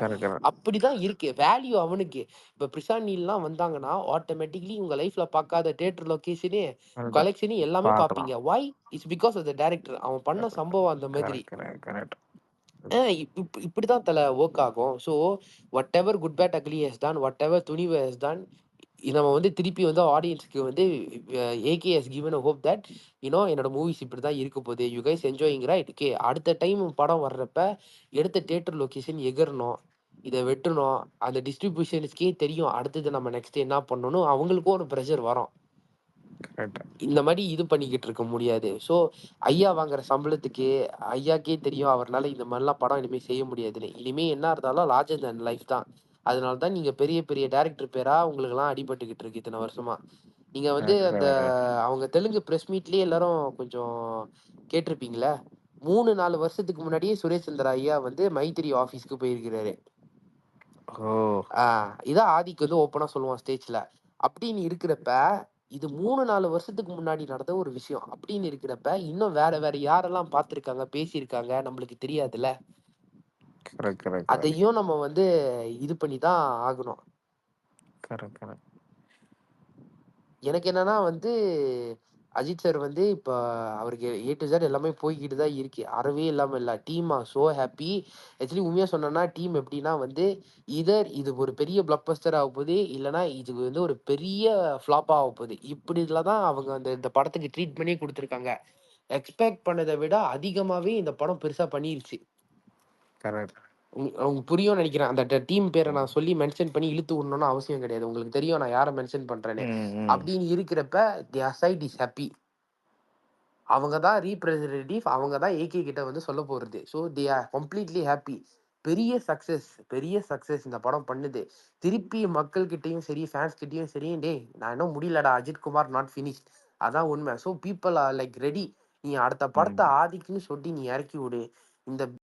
அப்படிதான் இருக்கு வேல்யூ அவனுக்கு. இப்ப பிரிசான் நீல்லாம் வந்தாங்கன்னா ஆட்டோமேட்டிக்லி உங்க லைஃப்ல பார்க்காத தியேட்டர் லொகேஷனே கலெக்ஷனே எல்லாமே பார்ப்பீங்க. Why? It's because of the director. அவன் பண்ண சம்பவம் அந்த மாதிரி. இப்படிதான் தல ஒர்க் ஆகும். So whatever Good Bad Ugly has done, whatever Thunivu has done, நம்ம வந்து திருப்பி வந்து ஆடியன்ஸ்க்கு வந்து AK has given a hope that என்னோட மூவிஸ் இப்படி தான் இருக்க போகுது, you guys enjoying right. Okay, அடுத்த டைம் படம் வர்றப்ப எடுத்த தியேட்டர் லொகேஷன் எகரணும், இதை வெட்டணும். அந்த டிஸ்ட்ரிபியூஷன்ஸ்க்கே தெரியும் அடுத்தது நம்ம நெக்ஸ்ட் என்ன பண்ணணும், அவங்களுக்கும் ஒரு ப்ரெஷர் வரும். கரெக்ட். இந்த மாதிரி இது பண்ணிக்கிட்டு இருக்க முடியாது. ஸோ ஐயா வாங்குற சம்பளத்துக்கு ஐயாக்கே தெரியும் அவர்னால இந்த மாதிரிலாம் படம் இனிமேல் செய்ய முடியாதுன்னு. இனிமேல் என்ன இருந்தாலும் லார்ஜர் தன் லைஃப் தான். அதனால தான் நீங்க பெரிய பெரிய டைரக்டர் பேரா உங்களுக்குலாம் அடிபட்டுக்கிட்டு இருக்கு இத்தனை வருஷமா. நீங்க வந்து அந்த அவங்க தெலுங்கு பிரஸ் மீட்லயே எல்லாரும் கொஞ்சம் கேட்டிருப்பீங்களே, 3-4 வருஷத்துக்கு முன்னாடியே சுரேஷ் சந்திரா ஐயா வந்து மைத்திரி ஆபீஸ்க்கு போயிருக்கிறாரு. ஓ இதான் ஆதிக்கு வந்து ஓப்பனா சொல்லுவான் ஸ்டேஜ்ல. அப்படின்னு இருக்கிறப்ப இது 3-4 வருஷத்துக்கு முன்னாடி நடந்த ஒரு விஷயம். அப்படின்னு இருக்கிறப்ப இன்னும் வேற வேற யாரெல்லாம் பார்த்திருக்காங்க, பேசியிருக்காங்க நம்மளுக்கு தெரியாதுல்ல. கரெக்ட் கரெக்ட் அதையும் நம்ம வந்து இது பண்ணி தான் ஆகணும். Correct correct. எனக்கு என்னன்னா வந்து அஜித் சார் வந்து இப்போ அவருக்கு A to Z எல்லாமே போய்கிட்டு தான் இருக்கு, அறவே இல்லாமல் இல்லை. Team so happy. ஆக்சுவலி உண்மையாக சொன்னோன்னா டீம் எப்படின்னா வந்து இது ஒரு பெரிய பிளாக் பஸ்டர் ஆக போகுது, இல்லைன்னா இது வந்து ஒரு பெரிய ஃப்ளாப் ஆக போகுது. இப்படில தான் அவங்க இந்த படத்துக்கு ட்ரீட் பண்ணி கொடுத்துருக்காங்க. எக்ஸ்பெக்ட் பண்ணதை விட அதிகமாகவே இந்த படம் பெருசாக பண்ணிருச்சு. கரெக்ட். அவங்க புரியும்னு நினைக்கிறேன். அந்த டீம் பேரை நான் சொல்லி மென்ஷன் பண்ணி இழுத்து விடணும்னு அவசியம் கிடையாது, உங்களுக்கு தெரியும் நான் யாரை மென்ஷன் பண்றேன்னு. அப்படின்னு இருக்கிறப்ப their side is happy. அவங்க தான் ரீப்ரசன்டேட்டிவ், அவங்க தான் ஏகே கிட்ட வந்து சொல்ல போறது. So they are completely happy. பெரிய சக்சஸ் இந்த படம் பண்ணுது. திருப்பி மக்கள் கிட்டயும் சரி, ஃபேன்ஸ் கிட்டயும் சரி, டேய் நான் இன்னும் முடியலடா, அஜித் குமார் நாட் ஃபினிஷ்ட், அதான் உண்மை. So people are like ready. நீ அடுத்த படத்தை ஆதிக்குன்னு சொல்லி நீ இறக்கி விடு. இந்த